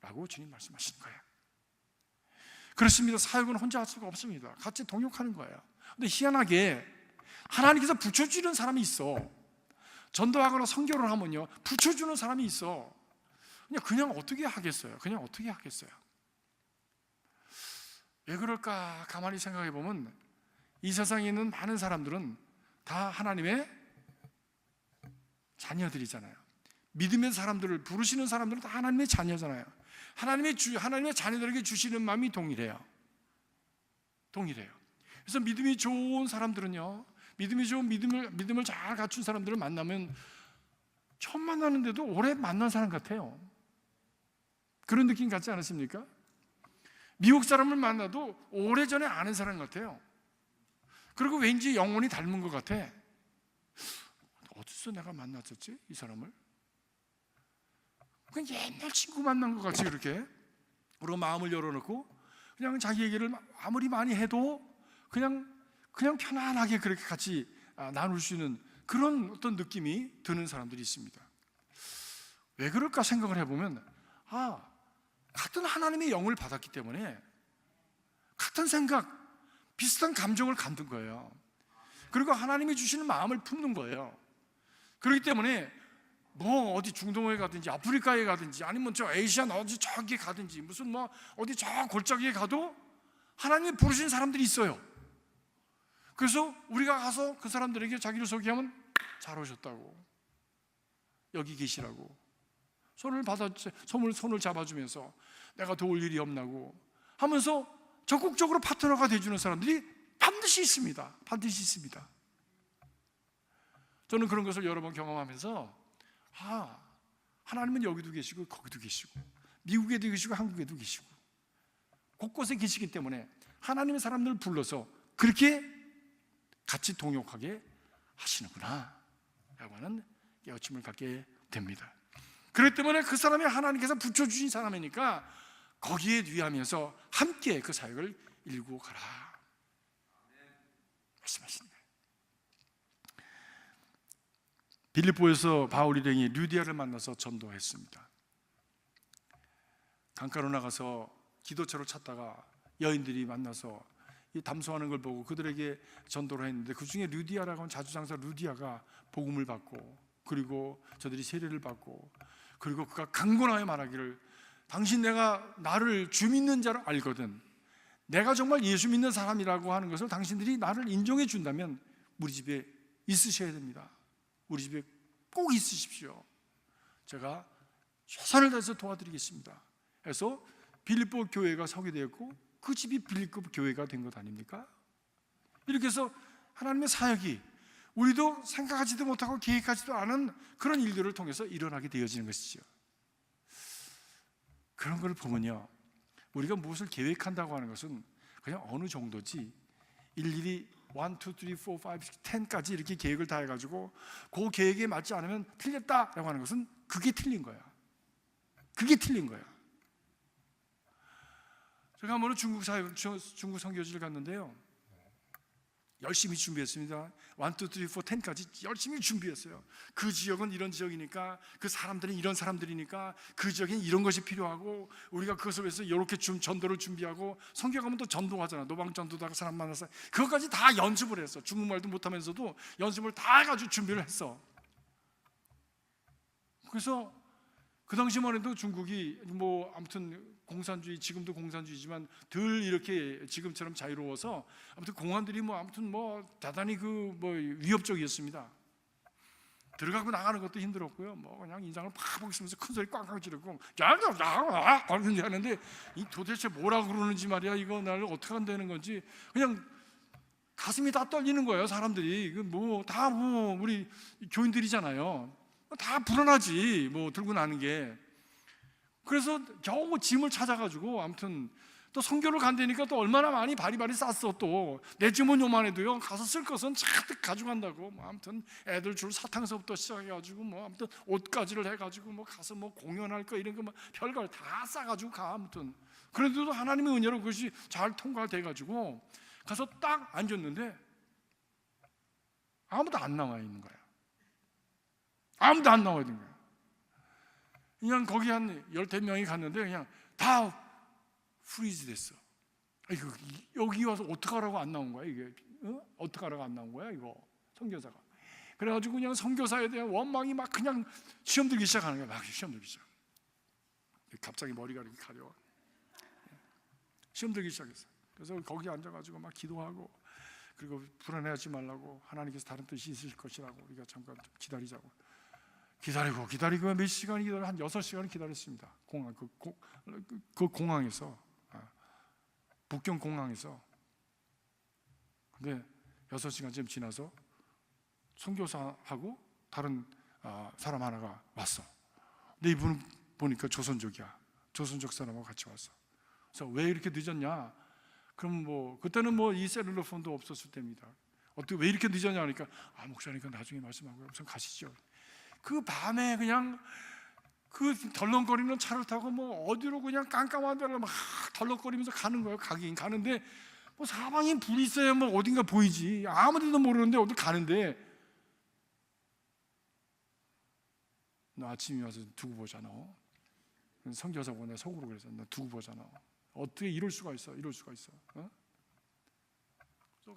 라고 주님 말씀하시는 거예요. 그렇습니다. 사역은 혼자 할 수가 없습니다. 같이 동역하는 거예요. 근데 희한하게 하나님께서 붙여주는 사람이 있어. 전도하거나 선교를 하면요 붙여주는 사람이 있어. 그냥 어떻게 하겠어요? 왜 그럴까 가만히 생각해 보면 이 세상에 있는 많은 사람들은 다 하나님의 자녀들이잖아요. 믿음의 사람들을 부르시는 사람들은 다 하나님의 자녀잖아요. 하나님의 자녀들에게 주시는 마음이 동일해요. 그래서 믿음이 좋은 사람들은요, 믿음을 잘 갖춘 사람들을 만나면 처음 만나는데도 오래 만난 사람 같아요. 그런 느낌 같지 않으십니까? 미국 사람을 만나도 오래전에 아는 사람 같아요. 그리고 왠지 영혼이 닮은 것 같아. 어디서 내가 만났었지? 이 사람을? 그냥 옛날 친구 만난 것 같이 그렇게 그리고 마음을 열어놓고 그냥 자기 얘기를 아무리 많이 해도 그냥 편안하게 그렇게 같이 나눌 수 있는 그런 어떤 느낌이 드는 사람들이 있습니다. 왜 그럴까 생각을 해보면 같은 하나님의 영을 받았기 때문에 같은 생각, 비슷한 감정을 갖는 거예요. 그리고 하나님이 주시는 마음을 품는 거예요. 그렇기 때문에 뭐 어디 중동에 가든지 아프리카에 가든지 아니면 저 아시아 어디 저기에 가든지 무슨 뭐 어디 저 골짜기에 가도 하나님이 부르신 사람들이 있어요. 그래서 우리가 가서 그 사람들에게 자기를 소개하면 잘 오셨다고, 여기 계시라고 손을 잡아주면서 내가 도울 일이 없나고 하면서 적극적으로 파트너가 돼주는 사람들이 반드시 있습니다. 저는 그런 것을 여러 번 경험하면서 하나님은 여기도 계시고 거기도 계시고 미국에도 계시고 한국에도 계시고 곳곳에 계시기 때문에 하나님의 사람들을 불러서 그렇게 같이 동역하게 하시는구나 라고 하는 깨우침을 갖게 됩니다. 그렇기 때문에 그 사람이 하나님께서 붙여주신 사람이니까 거기에 유의하면서 함께 그 사역을 일구어 가라 말씀하십니다. 빌립보에서 바울 일행이 류디아를 만나서 전도했습니다. 강가로 나가서 기도처를 찾다가 여인들이 만나서 이 담소하는 걸 보고 그들에게 전도를 했는데 그 중에 류디아라고 하는 자주장사 류디아가 복음을 받고 그리고 저들이 세례를 받고 그리고 그가 강권하여 말하기를 당신 내가 나를 주 믿는 자로 알거든 내가 정말 예수 믿는 사람이라고 하는 것을 당신들이 나를 인정해 준다면 우리 집에 있으셔야 됩니다. 우리 집에 꼭 있으십시오. 제가 최선을 다해서 도와드리겠습니다. 그래서 빌립보 교회가 서기되었고 그 집이 빌립보 교회가 된 것 아닙니까? 이렇게 해서 하나님의 사역이 우리도 생각하지도 못하고 계획하지도 않은 그런 일들을 통해서 일어나게 되어지는 것이죠. 그런 걸 보면요, 우리가 무엇을 계획한다고 하는 것은 그냥 어느 정도지 일일이 1, 2, 3, 4, 5, 6, 10까지 이렇게 계획을 다 해가지고 그 계획에 맞지 않으면 틀렸다라고 하는 것은 그게 틀린 거야. 제가 한번 중국 선교지를 갔는데요, 열심히 준비했습니다. 1, 2, 3, 4, 10까지 열심히 준비했어요. 그 지역은 이런 지역이니까 그 사람들은 이런 사람들이니까 그 지역엔 이런 것이 필요하고 우리가 그것을 위해서 이렇게 전도를 준비하고 선교 가면 또 전도하잖아. 노방전도다가 사람 만나서 그것까지 다 연습을 했어. 중국말도 못하면서도 연습을 다 해가지고 준비를 했어. 그래서 그 당시만 해도 중국이 뭐 아무튼 공산주의, 지금도 공산주의지만 덜 이렇게 지금처럼 자유로워서 아무튼 공안들이 대단히 위협적이었습니다. 들어가고 나가는 것도 힘들었고요. 그냥 인상을 팍 쓰면서 큰 소리 꽝꽝 지르고 야야야 그렇게 하는데 이 도대체 뭐라 그러는지 말이야. 이거 나를 어떻게 한다는 건지 그냥 가슴이 다 떨리는 거예요. 사람들이 우리 교인들이잖아요. 다 불안하지 들고 나는 게. 그래서 겨우 짐을 찾아가지고 아무튼 또 선교를 간다니까 또 얼마나 많이 바리바리 쌌어. 또 내 짐은 요만해도요 가서 쓸 것은 잔뜩 가져간다고. 아무튼 애들 줄 사탕서부터 시작해가지고 아무튼 옷가지를 해가지고 가서 공연할 거 이런 거 별걸 다 싸가지고 가. 아무튼 그래도 하나님의 은혜로 그것이 잘 통과돼가지고 가서 딱 앉았는데 아무도 안 나와 있는 거야. 아무도 안 나와 있는 거야. 그냥 거기 한 10명이 갔는데 그냥 다 프리즈 됐어. 여기 와서 어떡하라고 안 나온 거야 이게? 어떡하라고 안 나온 거야 이거 선교사가. 그래가지고 그냥 선교사에 대한 원망이 막 그냥 시험 들기 시작하는 거야. 막 시험 들기 시작. 갑자기 머리가 이렇게 가려워. 시험 들기 시작했어. 그래서 거기 앉아가지고 막 기도하고, 그리고 불안해하지 말라고, 하나님께서 다른 뜻이 있을 것이라고, 우리가 잠깐 좀 기다리자고. 기다리고 몇 시간 기다려, 한 6시간을 기다렸습니다. 공항 그 공항에서, 북경 공항에서. 근데 6시간쯤 지나서 선교사하고 다른 사람 하나가 왔어. 근데 이분은 보니까 조선족이야. 조선족 사람하고 같이 왔어. 그래서 왜 이렇게 늦었냐? 그럼 그때는 이 셀룰러폰도 없었을 때입니다. 어떻게 왜 이렇게 늦었냐 하니까 목사님 나중에 말씀하고요. 우선 가시죠. 그 밤에 그냥 그 덜렁거리는 차를 타고 어디로 그냥 깜깜한 데로 막 덜렁거리면서 가는 거예요. 가긴 가는데 사방에 불이 있어야 어딘가 보이지. 아무데도 모르는데 어디 가는데, 너 아침에 와서 두고 보자. 너 선교사고 내가 속으로 그래서 너 두고 보자. 너 어떻게 이럴 수가 있어? 그래서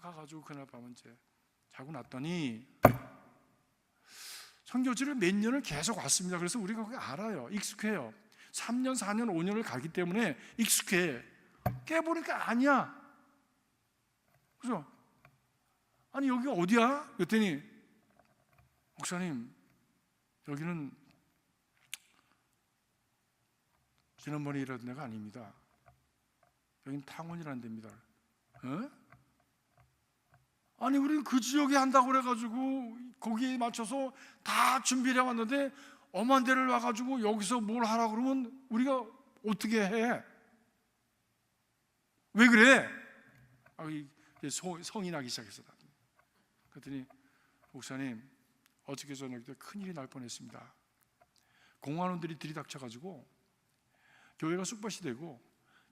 가가지고 그날 밤은 이제 자고 났더니 선교지를 몇 년을 계속 왔습니다. 그래서 우리가 그게 알아요. 익숙해요. 3년, 4년, 5년을 가기 때문에 익숙해. 깨보니까 아니야. 그래서 아니 여기 어디야? 그랬더니 목사님 여기는 지난번에 일하던 데가 아닙니다. 여기는 탕원이라는 데입니다. 아니 우리는 그 지역에 한다고 그래가지고 거기에 맞춰서 다 준비를 해왔는데 엄한 데를 와가지고 여기서 뭘 하라 그러면 우리가 어떻게 해? 왜 그래? 성이 나기 시작했어. 그랬더니 목사님 어저께 저녁 때 큰일이 날 뻔했습니다. 공안원들이 들이닥쳐가지고 교회가 쑥밭이 되고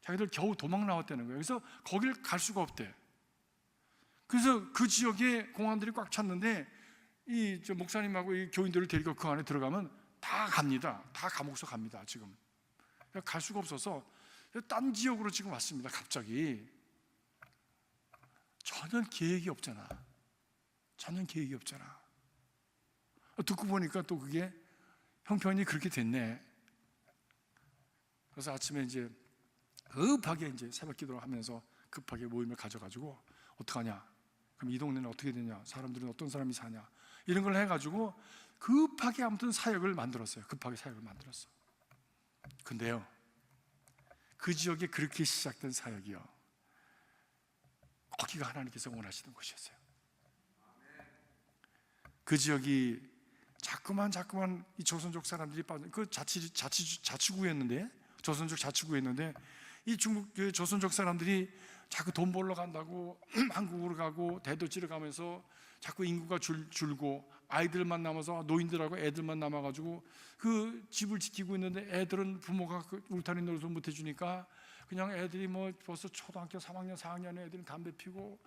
자기들 겨우 도망 나왔다는 거예요. 그래서 거기를 갈 수가 없대. 그래서 그 지역에 공안들이 꽉 찼는데 이 목사님하고 이 교인들을 데리고 그 안에 들어가면 다 갑니다. 다 감옥서 갑니다. 지금 갈 수가 없어서 딴 지역으로 지금 왔습니다. 갑자기 전혀 계획이 없잖아. 듣고 보니까 또 그게 형편이 그렇게 됐네. 그래서 아침에 이제 급하게 이제 새벽 기도를 하면서 급하게 모임을 가져가지고 어떡하냐? 그럼 이 동네는 어떻게 되냐? 사람들은 어떤 사람이 사냐? 이런 걸 해가지고 급하게 아무튼 사역을 만들었어요. 근데요, 그 지역에 그렇게 시작된 사역이요, 거기가 하나님께서 원하시던 곳이었어요. 그 지역이 자꾸만 이 조선족 사람들이 빠진 그 자치구였는데, 조선족 자치구였는데 이 중국 조선족 사람들이 자꾸 돈 벌러 간다고 한국으로 가고 대도시를 가면서 자꾸 인구가 줄고 아이들만 남아서 노인들하고 애들만 남아가지고 그 집을 지키고 있는데 애들은 부모가 그 울타리 노릇을 못 해주니까 그냥 애들이 벌써 초등학교 3학년 4학년에 애들은 담배 피고,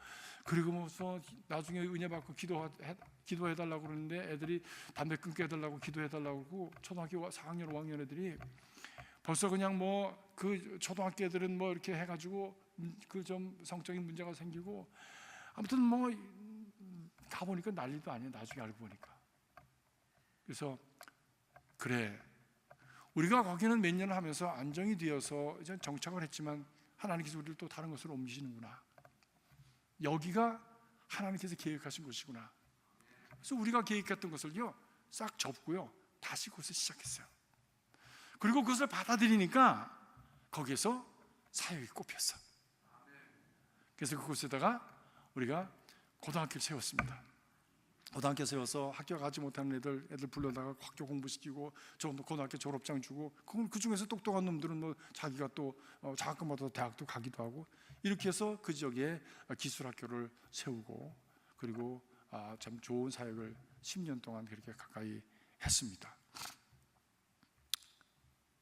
그리고 나중에 은혜 받고 기도해달라고 그러는데 애들이 담배 끊게 해달라고 기도해달라고 그러고, 초등학교 4학년 5학년 애들이 벌써 그냥 그 초등학교 애들은 이렇게 해가지고 그 좀 성적인 문제가 생기고, 아무튼 다 보니까 난리도 아니에요. 나중에 알고 보니까. 그래서 그래, 우리가 거기는 몇 년을 하면서 안정이 되어서 이제 정착을 했지만 하나님께서 우리를 또 다른 곳으로 옮기시는구나. 여기가 하나님께서 계획하신 곳이구나. 그래서 우리가 계획했던 것을요 싹 접고요 다시 그것을 시작했어요. 그리고 그것을 받아들이니까 거기에서 사역이 꼽혔어. 그래서 그곳에다가 우리가 고등학교를 세웠습니다. 고등학교 세워서 학교 가지 못하는 애들 불러다가 학교 공부시키고 고등학교 졸업장 주고, 그 중에서 똑똑한 놈들은 뭐 자기가 또 장학금 받아서 대학도 가기도 하고, 이렇게 해서 그 지역에 기술학교를 세우고, 그리고 참 좋은 사역을 10년 동안 그렇게 가까이 했습니다.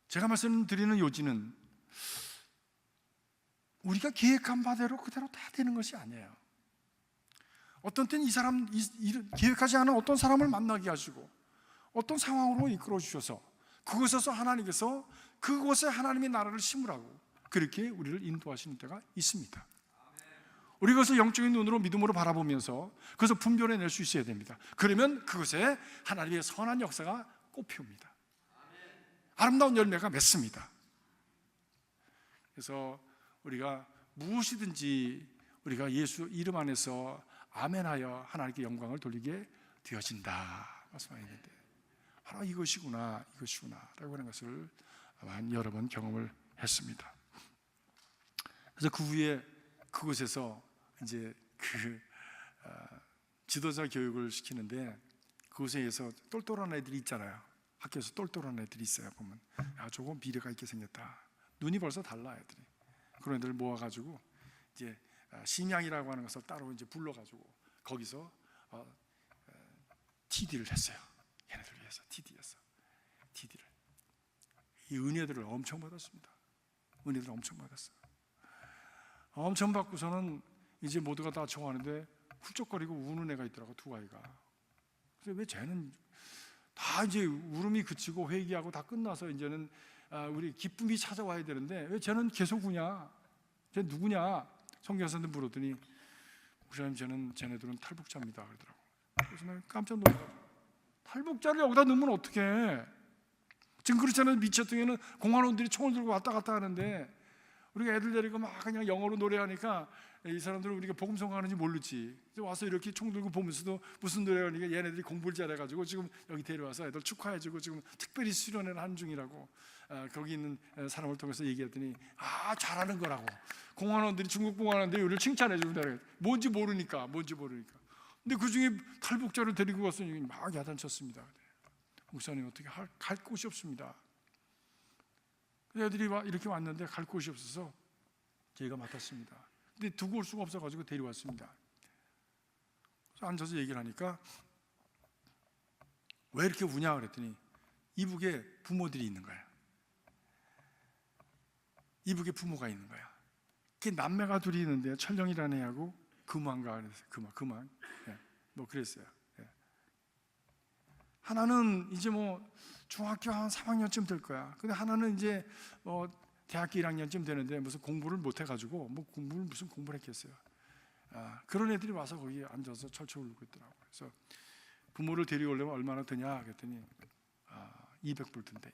제가 말씀드리는 요지는 우리가 계획한 바대로 그대로 다 되는 것이 아니에요. 어떤 때는 계획하지 않은 어떤 사람을 만나게 하시고 어떤 상황으로 이끌어 주셔서 그곳에서 하나님께서 그곳에 하나님의 나라를 심으라고 그렇게 우리를 인도하시는 때가 있습니다. 우리가 그것을 영적인 눈으로 믿음으로 바라보면서 그것을 분별해낼 수 있어야 됩니다. 그러면 그곳에 하나님의 선한 역사가 꽃피웁니다. 아름다운 열매가 맺습니다. 그래서 우리가 무엇이든지 우리가 예수 이름 안에서 아멘하여 하나님께 영광을 돌리게 되어진다 말씀하셨는데, 바로 이것이구나 라고 하는 것을 여러 번 경험을 했습니다. 그래서 그 후에 그곳에서 이제 지도자 교육을 시키는데, 그곳에서 똘똘한 애들이 있잖아요. 학교에서 똘똘한 애들이 있어요. 보면 조금 비례가 있게 생겼다. 눈이 벌써 달라 애들이. 그런 애들 모아가지고 이제 심양이라고 하는 것을 따로 이제 불러가지고 거기서 TD를 했어요. 얘네들 위해서 TD였어. TD를. 이 은혜들을 엄청 받았습니다. 은혜들을 엄청 받았어요. 엄청 받고서는 이제 모두가 다 좋아하는데 훌쩍거리고 우는 애가 있더라고, 두 아이가. 그래서 왜 쟤는 다 이제 울음이 그치고 회개하고 다 끝나서 이제는 우리 기쁨이 찾아와야 되는데 왜 쟤는 계속 우냐? 쟤 누구냐? 성경선생님 물었더니 목사님 쟤네들은 탈북자입니다 그러더라고. 그래서 내가 깜짝 놀랐어요. 탈북자를 여기다 넣으면 어떡해? 지금 그렇잖아요. 미처등에는 공안원들이 총을 들고 왔다 갔다 하는데 우리가 애들 데리고 막 그냥 영어로 노래하니까 이 사람들은 우리가 복음 성가하는지 모르지. 와서 이렇게 총 들고 보면서도 무슨 노래하니까 얘네들이 공부를 잘해가지고 지금 여기 데려와서 애들 축하해주고 지금 특별히 수련을 하는 중이라고. 거기 있는 사람을 통해서 얘기했더니 잘하는 거라고. 공안원들이, 중국 공안원들이 우리를 칭찬해주고, 뭔지 모르니까. 근데 그 중에 탈북자를 데리고 왔으니 막 야단쳤습니다. 목사님 어떻게 갈 곳이 없습니다. 애들이 이렇게 왔는데 갈 곳이 없어서 저희가 맡았습니다. 근데 두고 올 수가 없어가지고 데려왔습니다. 그래서 앉아서 얘기를 하니까 왜 이렇게 우냐 그랬더니 이북에 부모들이 있는 거야. 이북에 부모가 있는 거야. 남매가 둘이 있는데 철령이라는 애하고 금왕가 그랬어요. 금왕. 뭐 그랬어요. 하나는 이제 뭐 중학교 한 3학년쯤 될 거야. 근데 하나는 이제 대학교 1학년쯤 되는데 무슨 공부를 못 해가지고 무슨 공부를 했겠어요. 그런 애들이 와서 거기 앉아서 철철 울고 있더라고요. 그래서 부모를 데려오려면 얼마나 드냐 그랬더니 200불 든대.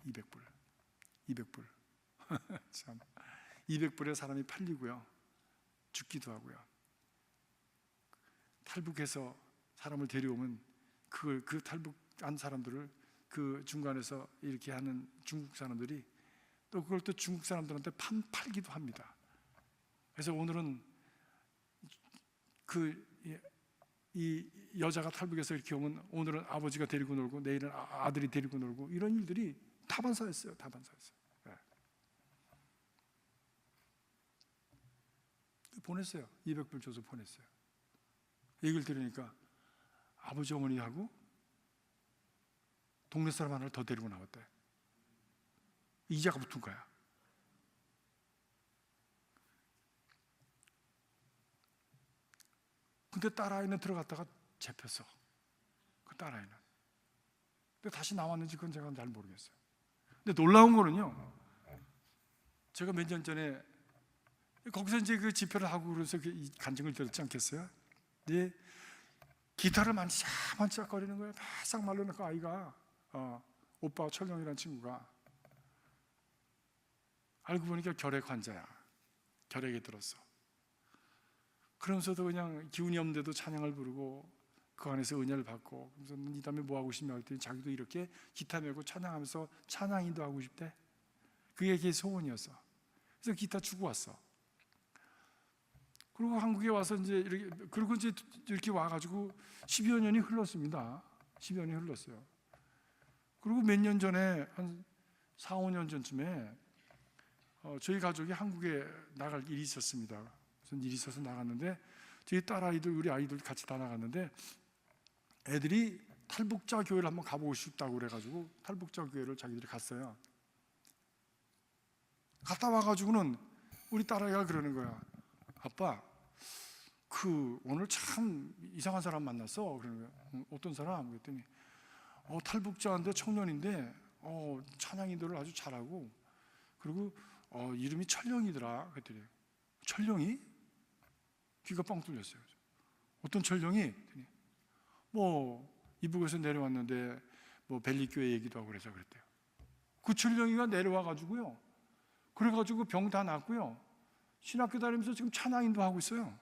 200불. 참 200불에 사람이 팔리고요, 죽기도 하고요. 탈북해서 사람을 데려오면 그 탈북한 사람들을 그 중간에서 이렇게 하는 중국 사람들이 또 그걸 또 중국 사람들한테 팔기도 합니다. 그래서 오늘은 이 여자가 탈북해서 이렇게 오면 오늘은 아버지가 데리고 놀고 내일은 아들이 데리고 놀고 이런 일들이 다반사였어요. 보냈어요. 200불 줘서 보냈어요. 얘기를 들으니까 아버지 어머니하고 동네 사람 하나를 더 데리고 나왔대. 이자가 붙은 거야. 근데 딸아이는 들어갔다가 잡혔어. 그 딸아이는. 근데 다시 나왔는지 그건 제가 잘 모르겠어요. 근데 놀라운 거는요, 제가 몇 년 전에 거기서 이제 그 집회를 하고 그래서 그 간증을 들었지 않겠어요? 근데 기타를 만지작거리는 거예요. 바싹 말려놓고 아이가 오빠 철령이라는 친구가 알고 보니까 결핵 환자야. 결핵에 들었어. 그러면서도 그냥 기운이 없는데도 찬양을 부르고 그 안에서 은혜를 받고, 그래서 이 다음에 뭐 하고 싶냐 했더니 자기도 이렇게 기타 메고 찬양하면서 찬양인도 하고 싶대. 그게 걔 소원이었어. 그래서 기타 주고 왔어. 그리고 한국에 와서 이제 이렇게 와가지고 10여 년이 흘렀습니다. 10여 년이 흘렀어요. 그리고 몇 년 전에 한 4, 5년 전쯤에 저희 가족이 한국에 나갈 일이 있었습니다. 무슨 일이 있어서 나갔는데 저희 딸아이들, 우리 아이들 같이 다 나갔는데 애들이 탈북자 교회를 한번 가보고 싶다고 그래가지고 탈북자 교회를 자기들이 갔어요. 갔다 와가지고는 우리 딸아이가 그러는 거야. 아빠, 오늘 참 이상한 사람 만났어. 그러는 거야. 어떤 사람? 그랬더니 탈북자인데 청년인데 찬양인도를 아주 잘하고, 그리고 이름이 철령이더라. 그랬더니 철령이? 귀가 뻥 뚫렸어요. 어떤 철령이? 뭐 이북에서 내려왔는데 뭐 벨리교회 얘기도 하고 그래서 그랬대요. 그 철령이가 내려와가지고요, 그래가지고 병 다 낫고요, 신학교 다니면서 지금 찬양인도 하고 있어요.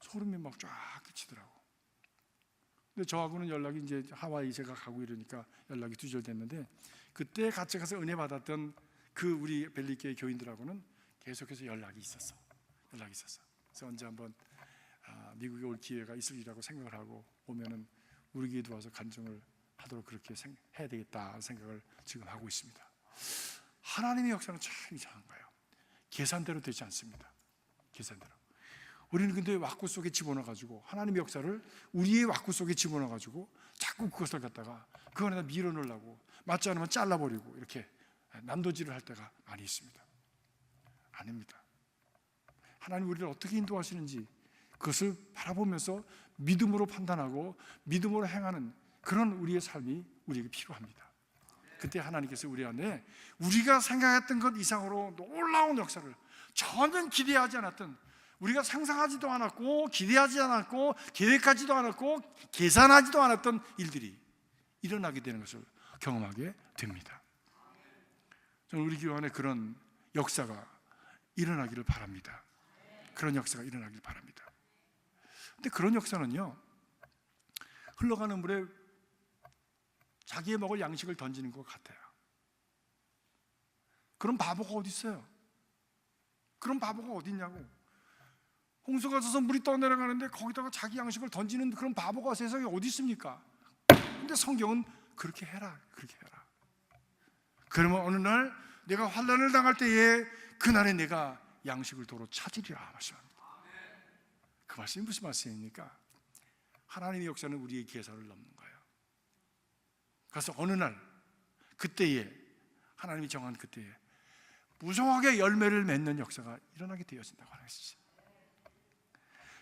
소름이 막 쫙 끼치더라고. 근데 저하고는 연락이 이제 하와이 제가 가고 이러니까 연락이 두절됐는데, 그때 같이 가서 은혜 받았던 그 우리 벨리교회 교인들하고는 계속해서 연락이 있었어. 그래서 언제 한번 미국에 올 기회가 있으리라고 생각을 하고 오면은 우리 교회도 와서 간증을 하도록 그렇게 해야 되겠다 생각을 지금 하고 있습니다. 하나님의 역사는 참 이상한 거예요. 계산대로 되지 않습니다. 계산대로. 우리는 근데 왁구 속에 집어넣어가지고, 하나님의 역사를 우리의 왁구 속에 집어넣어가지고 자꾸 그것을 갖다가 그 안에다 밀어넣으려고, 맞지 않으면 잘라버리고 이렇게 난도질을 할 때가 많이 있습니다. 아닙니다. 하나님 우리를 어떻게 인도하시는지 그것을 바라보면서 믿음으로 판단하고 믿음으로 행하는 그런 우리의 삶이 우리에게 필요합니다. 그때 하나님께서 우리 안에 우리가 생각했던 것 이상으로 놀라운 역사를, 전혀 기대하지 않았던, 우리가 상상하지도 않았고 기대하지 않았고 계획하지도 않았고 계산하지도 않았던 일들이 일어나게 되는 것을 경험하게 됩니다. 저는 우리 교회 안에 그런 역사가 일어나기를 바랍니다. 그런 역사가 일어나길 바랍니다. 근데 그런 역사는요, 흘러가는 물에 자기의 먹을 양식을 던지는 것 같아요. 그런 바보가 어디 있어요? 그런 바보가 어디 있냐고. 홍수가 져서 물이 떠내려가는데 거기다가 자기 양식을 던지는 그런 바보가 세상에 어디 있습니까? 근데 성경은 그렇게 해라. 그러면 어느 날 내가 환난을 당할 때에 그날에 내가 양식을 도로 찾으리라 말씀합니다. 그 말씀이 무슨 말씀입니까? 하나님의 역사는 우리의 계산을 넘는 거예요. 그래서 어느 날 그때에, 하나님이 정한 그때에 무성하게 열매를 맺는 역사가 일어나게 되어진다고 하는 것이죠.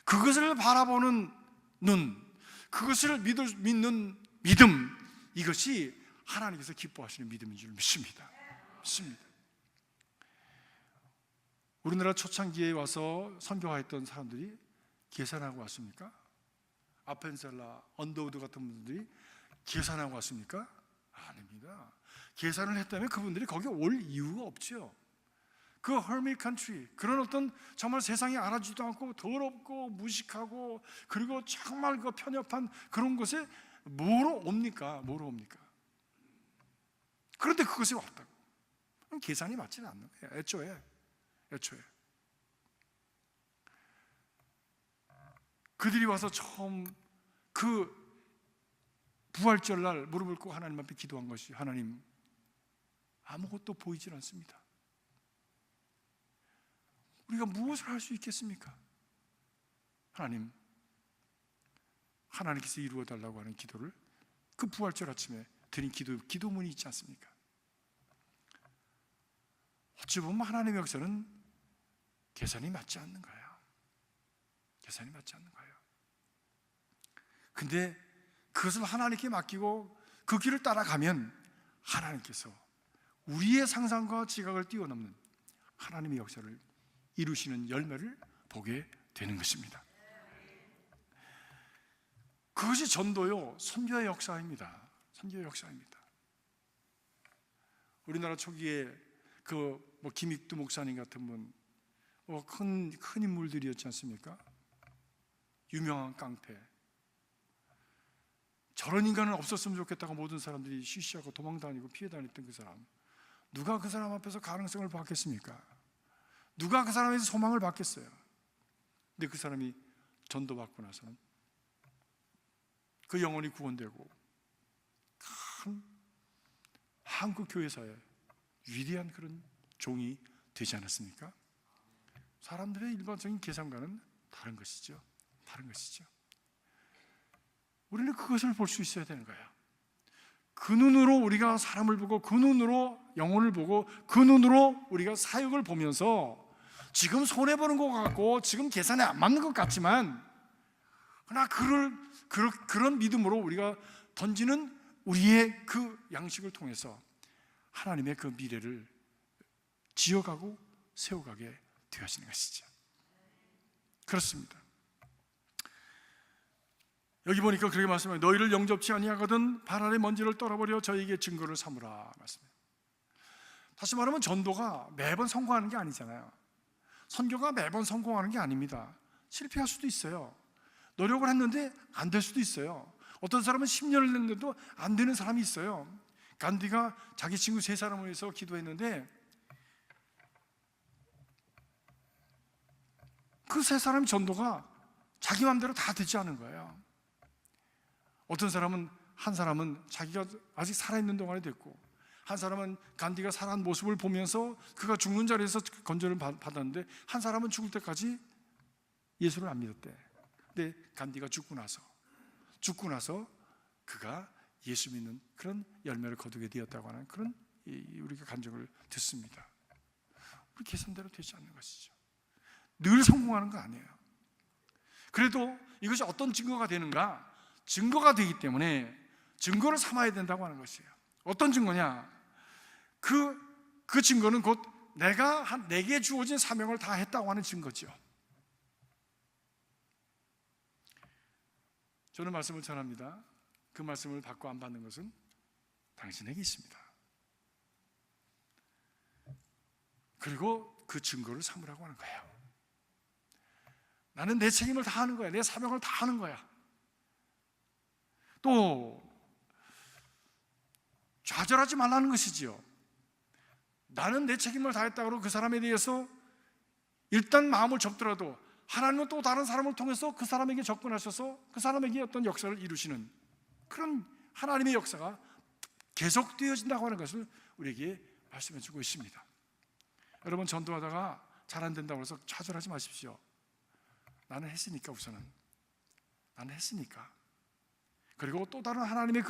그것을 바라보는 눈, 그것을 믿는 믿음, 이것이 하나님께서 기뻐하시는 믿음인 줄 믿습니다. 우리나라 초창기에 와서 선교했던 사람들이 계산하고 왔습니까? 아펜셀라, 언더우드 같은 분들이 계산하고 왔습니까? 아닙니다. 계산을 했다면 그분들이 거기 올 이유가 없죠. 그 hermit country, 그런 어떤 정말 세상에 알아주지도 않고 더럽고 무식하고 그리고 정말 그 편협한 그런 곳에 뭐로 옵니까? 그런데 그것이 왔다고. 계산이 맞지는 않는 거예요. 애초에 그들이 와서 처음 그 부활절 날 무릎을 꿇고 하나님 앞에 기도한 것이, 하나님, 아무것도 보이질 않습니다. 우리가 무엇을 할 수 있겠습니까? 하나님께서 이루어 달라고 하는 기도를 그 부활절 아침에 드린 기도문이 있지 않습니까? 어찌 보면 하나님의 역사는 계산이 맞지 않는 거예요. 근데 그것을 하나님께 맡기고 그 길을 따라가면 하나님께서 우리의 상상과 지각을 뛰어넘는 하나님의 역사를 이루시는 열매를 보게 되는 것입니다. 그것이 전도요, 선교의 역사입니다. 우리나라 초기에 김익두 목사님 같은 분, 큰 인물들이었지 않습니까? 유명한 깡패. 저런 인간은 없었으면 좋겠다고 모든 사람들이 쉬쉬하고 도망다니고 피해다녔던 그 사람, 누가 그 사람 앞에서 가능성을 받겠습니까? 누가 그 사람에서 소망을 받겠어요? 근데 그 사람이 전도받고 나서는 그 영혼이 구원되고 큰 한국 교회사의 위대한 그런 종이 되지 않았습니까? 사람들의 일반적인 계산과는 다른 것이죠. 다른 것이죠. 우리는 그것을 볼 수 있어야 되는 거예요. 그 눈으로 우리가 사람을 보고, 그 눈으로 영혼을 보고, 그 눈으로 우리가 사역을 보면서 지금 손해보는 것 같고 지금 계산에 안 맞는 것 같지만, 그러나 그런 믿음으로 우리가 던지는 우리의 그 양식을 통해서 하나님의 그 미래를 지어가고 세워가게 되어지는 것이죠. 그렇습니다. 여기 보니까 그렇게 말씀해요. 너희를 영접치 아니하거든 발 아래 먼지를 떨어버려 저에게 증거를 삼으라 말씀해요. 다시 말하면 전도가 매번 성공하는 게 아니잖아요. 선교가 매번 성공하는 게 아닙니다. 실패할 수도 있어요. 노력을 했는데 안 될 수도 있어요. 어떤 사람은 10년을 했는데도 안 되는 사람이 있어요. 간디가 자기 친구 3사람을 위해서 기도했는데 그 3사람의 전도가 자기 마음대로 다 되지 않은 거예요. 어떤 사람은, 한 사람은 자기가 아직 살아있는 동안에 됐고, 한 사람은 간디가 살아난 모습을 보면서 그가 죽는 자리에서 건전을 받았는데, 한 사람은 죽을 때까지 예수를 안 믿었대. 근데 간디가 죽고 나서 그가 예수 믿는 그런 열매를 거두게 되었다고 하는 그런 우리가 간증을 듣습니다. 우리 계산대로 되지 않는 것이죠. 늘 성공하는 거 아니에요. 그래도 이것이 어떤 증거가 되는가? 증거가 되기 때문에 증거를 삼아야 된다고 하는 것이에요. 어떤 증거냐? 그 증거는 곧 내게 주어진 사명을 다 했다고 하는 증거죠. 저는 말씀을 전합니다. 그 말씀을 받고 안 받는 것은 당신에게 있습니다. 그리고 그 증거를 삼으라고 하는 거예요. 나는 내 책임을 다하는 거야. 내 사명을 다하는 거야. 또 좌절하지 말라는 것이지요. 나는 내 책임을 다했다고 그 사람에 대해서 일단 마음을 접더라도 하나님은 또 다른 사람을 통해서 그 사람에게 접근하셔서 그 사람에게 어떤 역사를 이루시는 그런 하나님의 역사가 계속되어진다고 하는 것을 우리에게 말씀해 주고 있습니다. 여러분, 전도하다가 잘 안 된다고 해서 좌절하지 마십시오. 나는 했으니까, 우선은 나는 했으니까. 그리고 또 다른 하나님의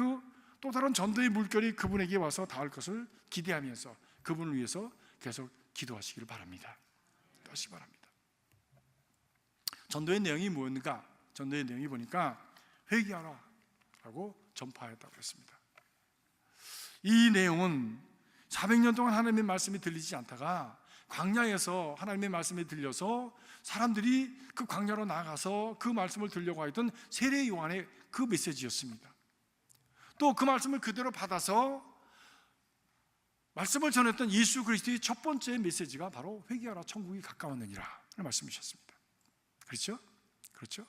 또 다른 전도의 물결이 그분에게 와서 닿을 것을 기대하면서 그분을 위해서 계속 기도하시기를 바랍니다. 기도하시기 바랍니다. 전도의 내용이 뭐였는가? 전도의 내용이 보니까 회개하라 라고 전파했다고 했습니다. 이 내용은 400년 동안 하나님의 말씀이 들리지 않다가 광야에서 하나님의 말씀이 들려서 사람들이 그 광야로 나가서 그 말씀을 들려고 하던 세례 요한의 그 메시지였습니다. 또 그 말씀을 그대로 받아서 말씀을 전했던 예수 그리스도의 첫 번째 메시지가 바로 회개하라 천국이 가까웠느니라 라는 말씀이셨습니다. 그렇죠? 그렇죠?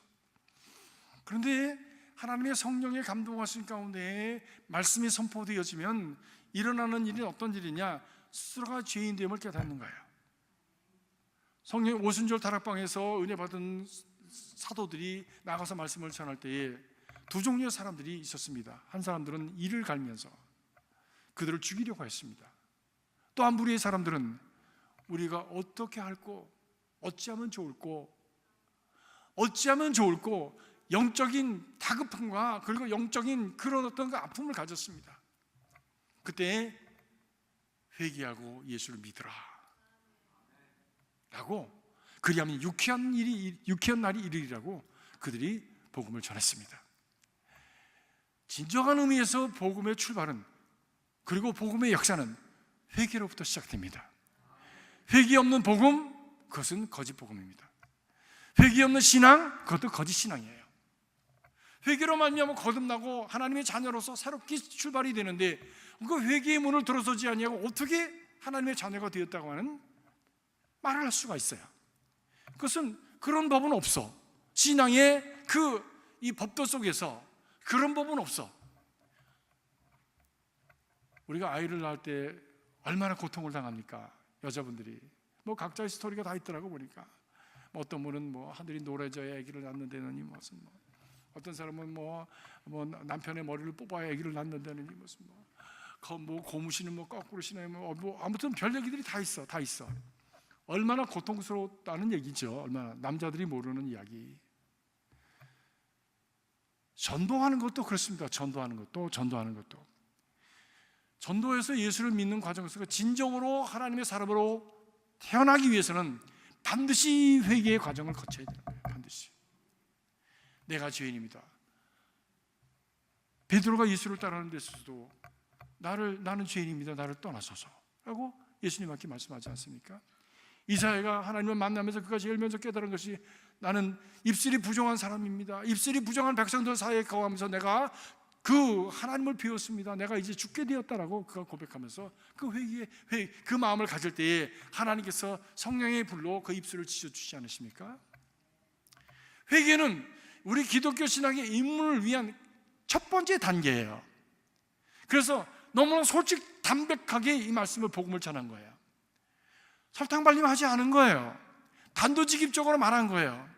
그런데 하나님의 성령의 감동하신 가운데 말씀이 선포되어지면 일어나는 일이 어떤 일이냐? 스스로가 죄인됨을 깨닫는 거예요. 성령 오순절 다락방에서 은혜 받은 사도들이 나가서 말씀을 전할 때에 두 종류의 사람들이 있었습니다. 한 사람들은 이를 갈면서 그들을 죽이려고 했습니다. 또 한 부류의 사람들은 우리가 어떻게 할꼬, 어찌하면 좋을꼬, 영적인 다급함과 그리고 영적인 그런 어떤 그 아픔을 가졌습니다. 그때 회개하고 예수를 믿으라 라고, 그리하면 유쾌한 날이 이르리라고 그들이 복음을 전했습니다. 진정한 의미에서 복음의 출발은, 그리고 복음의 역사는 회개로부터 시작됩니다. 회개 없는 복음, 그것은 거짓 복음입니다. 회개 없는 신앙, 그것도 거짓 신앙이에요. 회개로 말미암아 거듭나고 하나님의 자녀로서 새롭게 출발이 되는데 그 회개의 문을 들어서지 아니하고 어떻게 하나님의 자녀가 되었다고 하는 말을 할 수가 있어요. 그것은 그런 법은 없어. 신앙의 이 법도 속에서 그런 법은 없어. 우리가 아이를 낳을 때 얼마나 고통을 당합니까? 여자분들이 뭐 각자의 스토리가 다 있더라고 보니까 어떤 분은 뭐 하늘이 노래져야 아기를 낳는다느니 무슨 뭐 어떤 사람은 뭐 남편의 머리를 뽑아야 아기를 낳는다느니 무슨 뭐 고무신은 뭐 거꾸로 신어야 뭐 아무튼 별 얘기들이 다 있어. 얼마나 고통스럽다는 얘기죠. 얼마나 남자들이 모르는 이야기. 전도하는 것도 그렇습니다. 전도하는 것도 전도해서 예수를 믿는 과정에서 진정으로 하나님의 사람으로 태어나기 위해서는 반드시 회개의 과정을 거쳐야 되는 거예요. 반드시. 내가 죄인입니다. 베드로가 예수를 따르는 데서도 나는 죄인입니다. 나를 떠나소서 라고 예수님께 말씀하지 않습니까? 이사야가 하나님을 만나면서 그가 제일 먼저 깨달은 것이 나는 입술이 부정한 사람입니다. 입술이 부정한 백성들 사이에 거하면서 내가 그 하나님을 비웠습니다. 내가 이제 죽게 되었다라고 그가 고백하면서 그 마음을 가질 때에 하나님께서 성령의 불로 그 입술을 지져주지 않으십니까? 회개는 우리 기독교 신앙의 입문을 위한 첫 번째 단계예요. 그래서 너무나 솔직 담백하게 이 말씀을 복음을 전한 거예요. 설탕 발림 하지 않은 거예요. 단도직입적으로 말한 거예요.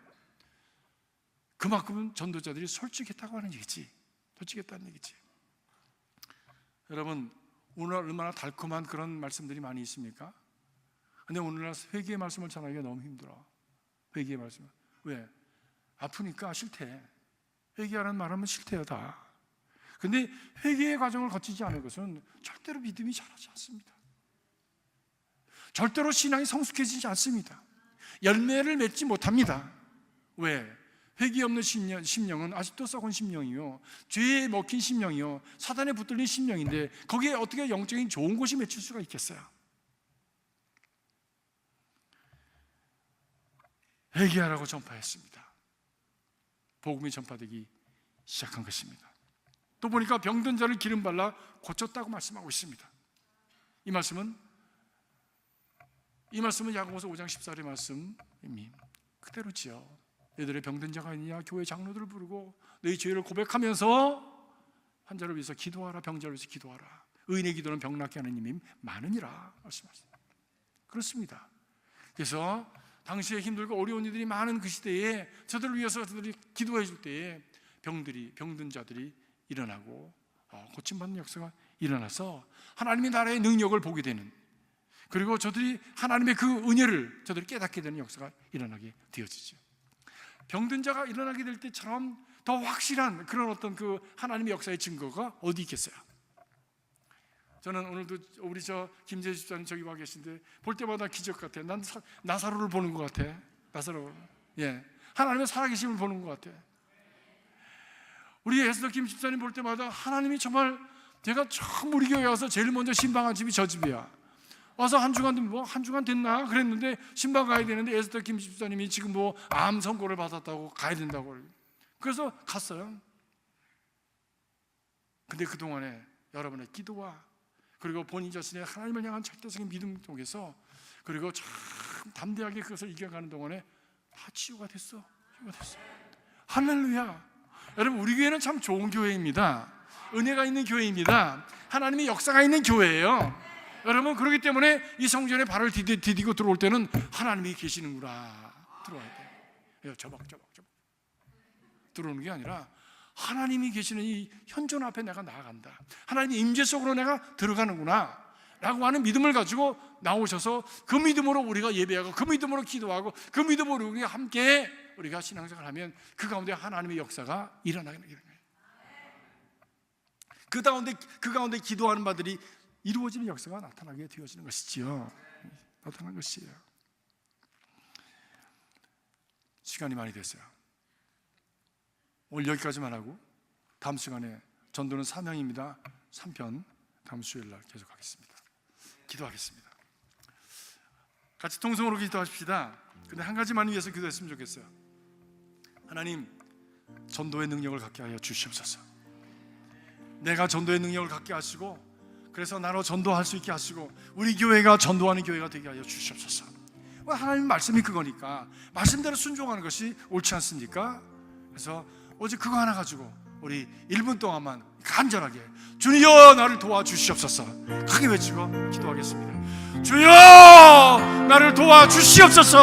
그만큼은 전도자들이 솔직했다고 하는 얘기지. 솔직했다는 얘기지. 여러분, 오늘날 얼마나 달콤한 그런 말씀들이 많이 있습니까? 근데 오늘날 회개의 말씀을 전하기가 너무 힘들어. 회개의 말씀. 왜? 아프니까 싫대. 회개하라는 말하면 싫대요, 다. 근데 회개의 과정을 거치지 않은 것은 절대로 믿음이 자라지 않습니다. 절대로 신앙이 성숙해지지 않습니다. 열매를 맺지 못합니다. 왜? 회개 없는 심령은 아직도 썩은 심령이요, 죄에 먹힌 심령이요, 사단에 붙들린 심령인데 거기에 어떻게 영적인 좋은 것이 맺힐 수가 있겠어요? 회개하라고 전파했습니다. 복음이 전파되기 시작한 것입니다. 또 보니까 병든 자를 기름 발라 고쳤다고 말씀하고 있습니다. 이 말씀은 야고보서 5장 14절의 말씀이 그대로지요. 너희들의 병든 자가 있느냐? 교회 장로들을 부르고 너희 죄를 고백하면서 환자를 위해서 기도하라. 병자를 위해서 기도하라. 의인의 기도는 병 낫게 하는 힘이 많으니라 말씀하셨습니다. 그렇습니다. 그래서 당시에 힘들고 어려운 일들이 많은 그 시대에 저들을 위해서 저들이 기도해 줄 때에 병든 자들이 일어나고 고침받는 역사가 일어나서 하나님의 나라의 능력을 보게 되는, 그리고 저들이 하나님의 그 은혜를 저들이 깨닫게 되는 역사가 일어나게 되어지죠. 병든 자가 일어나게 될 때처럼 더 확실한 그런 어떤 그 하나님의 역사의 증거가 어디 있겠어요? 저는 오늘도 우리 김재희 집사님 저기 와 계신데 볼 때마다 기적 같아요. 난 나사로를 보는 것 같아. 나사로. 예, 하나님의 살아계심을 보는 것 같아. 우리 에스더 김 집사님 볼 때마다 하나님이 정말, 제가 처음 우리 교회 와서 제일 먼저 신방한 집이 저 집이야. 와서 한 주간 됐나 그랬는데 신방 가야 되는데 에스더 김 집사님이 지금 암 선고를 받았다고 가야 된다고. 그래서 갔어요. 근데 그동안에 여러분의 기도와 그리고 본인 자신의 하나님을 향한 절대적인 믿음 속에서, 그리고 참 담대하게 그것을 이겨가는 동안에 다 치유가 됐어. 할렐루야. 여러분, 우리 교회는 참 좋은 교회입니다. 은혜가 있는 교회입니다. 하나님의 역사가 있는 교회예요. 여러분, 그렇기 때문에 이 성전에 발을 디디고 들어올 때는 하나님이 계시는구나 들어와야 돼. 저벅저벅 들어오는 게 아니라 하나님이 계시는 이 현존 앞에 내가 나아간다, 하나님의 임재 속으로 내가 들어가는구나 라고 하는 믿음을 가지고 나오셔서 그 믿음으로 우리가 예배하고 그 믿음으로 기도하고 그 믿음으로 우리가 함께 우리가 신앙생활을 하면 그 가운데 하나님의 역사가 일어나게 되는 거예요. 그 가운데 기도하는 바들이 이루어지는 역사가 나타나게 되어지는 것이지요. 나타난 것이에요. 시간이 많이 됐어요. 오늘 여기까지만 하고 다음 시간에 전도는 사명입니다 3편 다음 수요일 날 계속하겠습니다. 기도하겠습니다. 같이 통성으로 기도하십시다. 근데 한 가지만 위해서 기도했으면 좋겠어요. 하나님, 전도의 능력을 갖게 하여 주시옵소서. 내가 전도의 능력을 갖게 하시고, 그래서 나로 전도할 수 있게 하시고, 우리 교회가 전도하는 교회가 되게 하여 주시옵소서. 하나님 말씀이 그거니까 말씀대로 순종하는 것이 옳지 않습니까? 그래서 오직 그거 하나 가지고 우리 1분 동안만 간절하게 주여 나를 도와주시옵소서 크게 외치고 기도하겠습니다. 주여 나를 도와주시옵소서.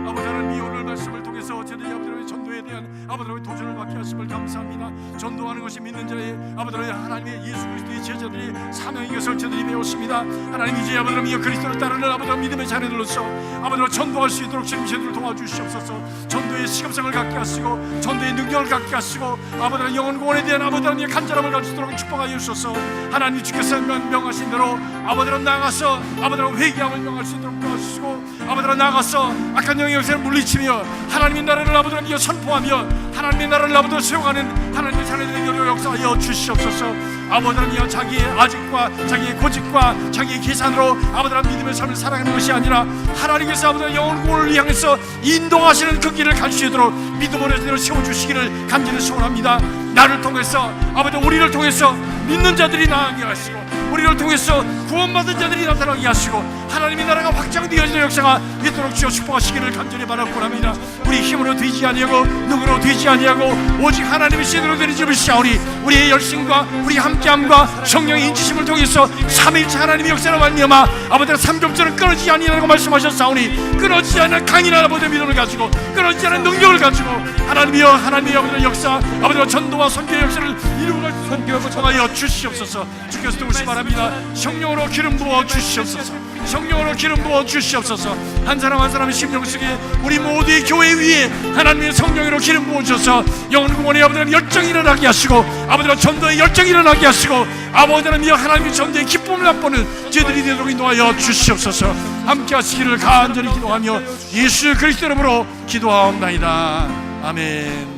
아버지 하나님, 이 오늘 말씀을 통해서 저희들이 아버지의 전도에 대한 아버지의 도전을 받게 하심을 감사합니다. 전도하는 것이 믿는 자의 아버지의 하나님의 예수 그리스도의 제자들이 사명인 것을 저희들이 배웠습니다. 하나님, 이제 아버지의 그리스도를 따르는 아버지의 믿음의 자녀들로서 아버지를 전도할 수 있도록 주님 저희들을 도와주시옵소서. 전도의 시급성을 갖게 하시고 전도의 능력을 갖게 하시고 아버지의 영혼 구원에 대한 아버지의 간절함을 가지도록 축복하여 주소서. 하나님, 주께서 명하신 대로 아버지로 나아가서 아버지로 회개함을 명할 수 있도록 도와주시고, 아버지로 나아가서 악한 영의 역사를 물리치며 하나님의 나라를 아버지로 선포하며 하나님의 나라를 아버지로 세워가는 하나님의 자녀들의 역사하여 주시옵소서. 아버지는 자기의 아직과 자기의 고집과 자기의 계산으로 아버지의 믿음의 삶을 살아가는 것이 아니라 하나님께서 아버지의 영혼 구원을 향해서 인도하시는 그 길을 갈 수 있도록 믿음으로 세워주시기를 간절히 소원합니다. 나를 통해서 아버지, 우리를 통해서 믿는 자들이 나아가게 하시고, 우리를 통해서 구원받은 자들이 나타나게 하시고, 하나님의 나라가 확장되어지는 역사가 있도록 주여 축복하시기를 간절히 바라고 합니다. 우리 힘으로 되지 아니하고 능으로 되지 아니하고 오직 하나님의 신으로 되는 점을 시사오니 우리의 열심과 우리 함께함과 성령의 인치심을 통해서 삼위일체 하나님의 역사로 말미암아 아버지가 삼겹살은 끊어지지 아니하라고 말씀하셨사오니, 끊어지지 않는 강인한 아버지의 믿음을 가지고 끊어지지 않는 능력을 가지고 하나님이여, 하나님의 아버지의 역사, 아버지와 전도와 선교의 역사를 이루어갈 수 있도록 통하여 주시옵소서. 주께서 도우시 바랍니다. 성령으로 기름 부어 주시옵소서. 성령으로 기름 부어 주시옵소서. 한 사람 한 사람의 심령 속에 우리 모두의 교회 위에 하나님의 성령으로 기름 부어 주셔서 영혼 구원의 아버지는 열정이 일어나게 하시고, 아버지가 전도의 열정이 일어나게 하시고, 아버지는 이어 하나님의 전도의 기쁨을 맛보는 저희들이 되도록 인도하여 주시옵소서. 함께 하시기를 간절히 기도하며 예수 그리스도 이름으로 기도하옵나이다. 아멘.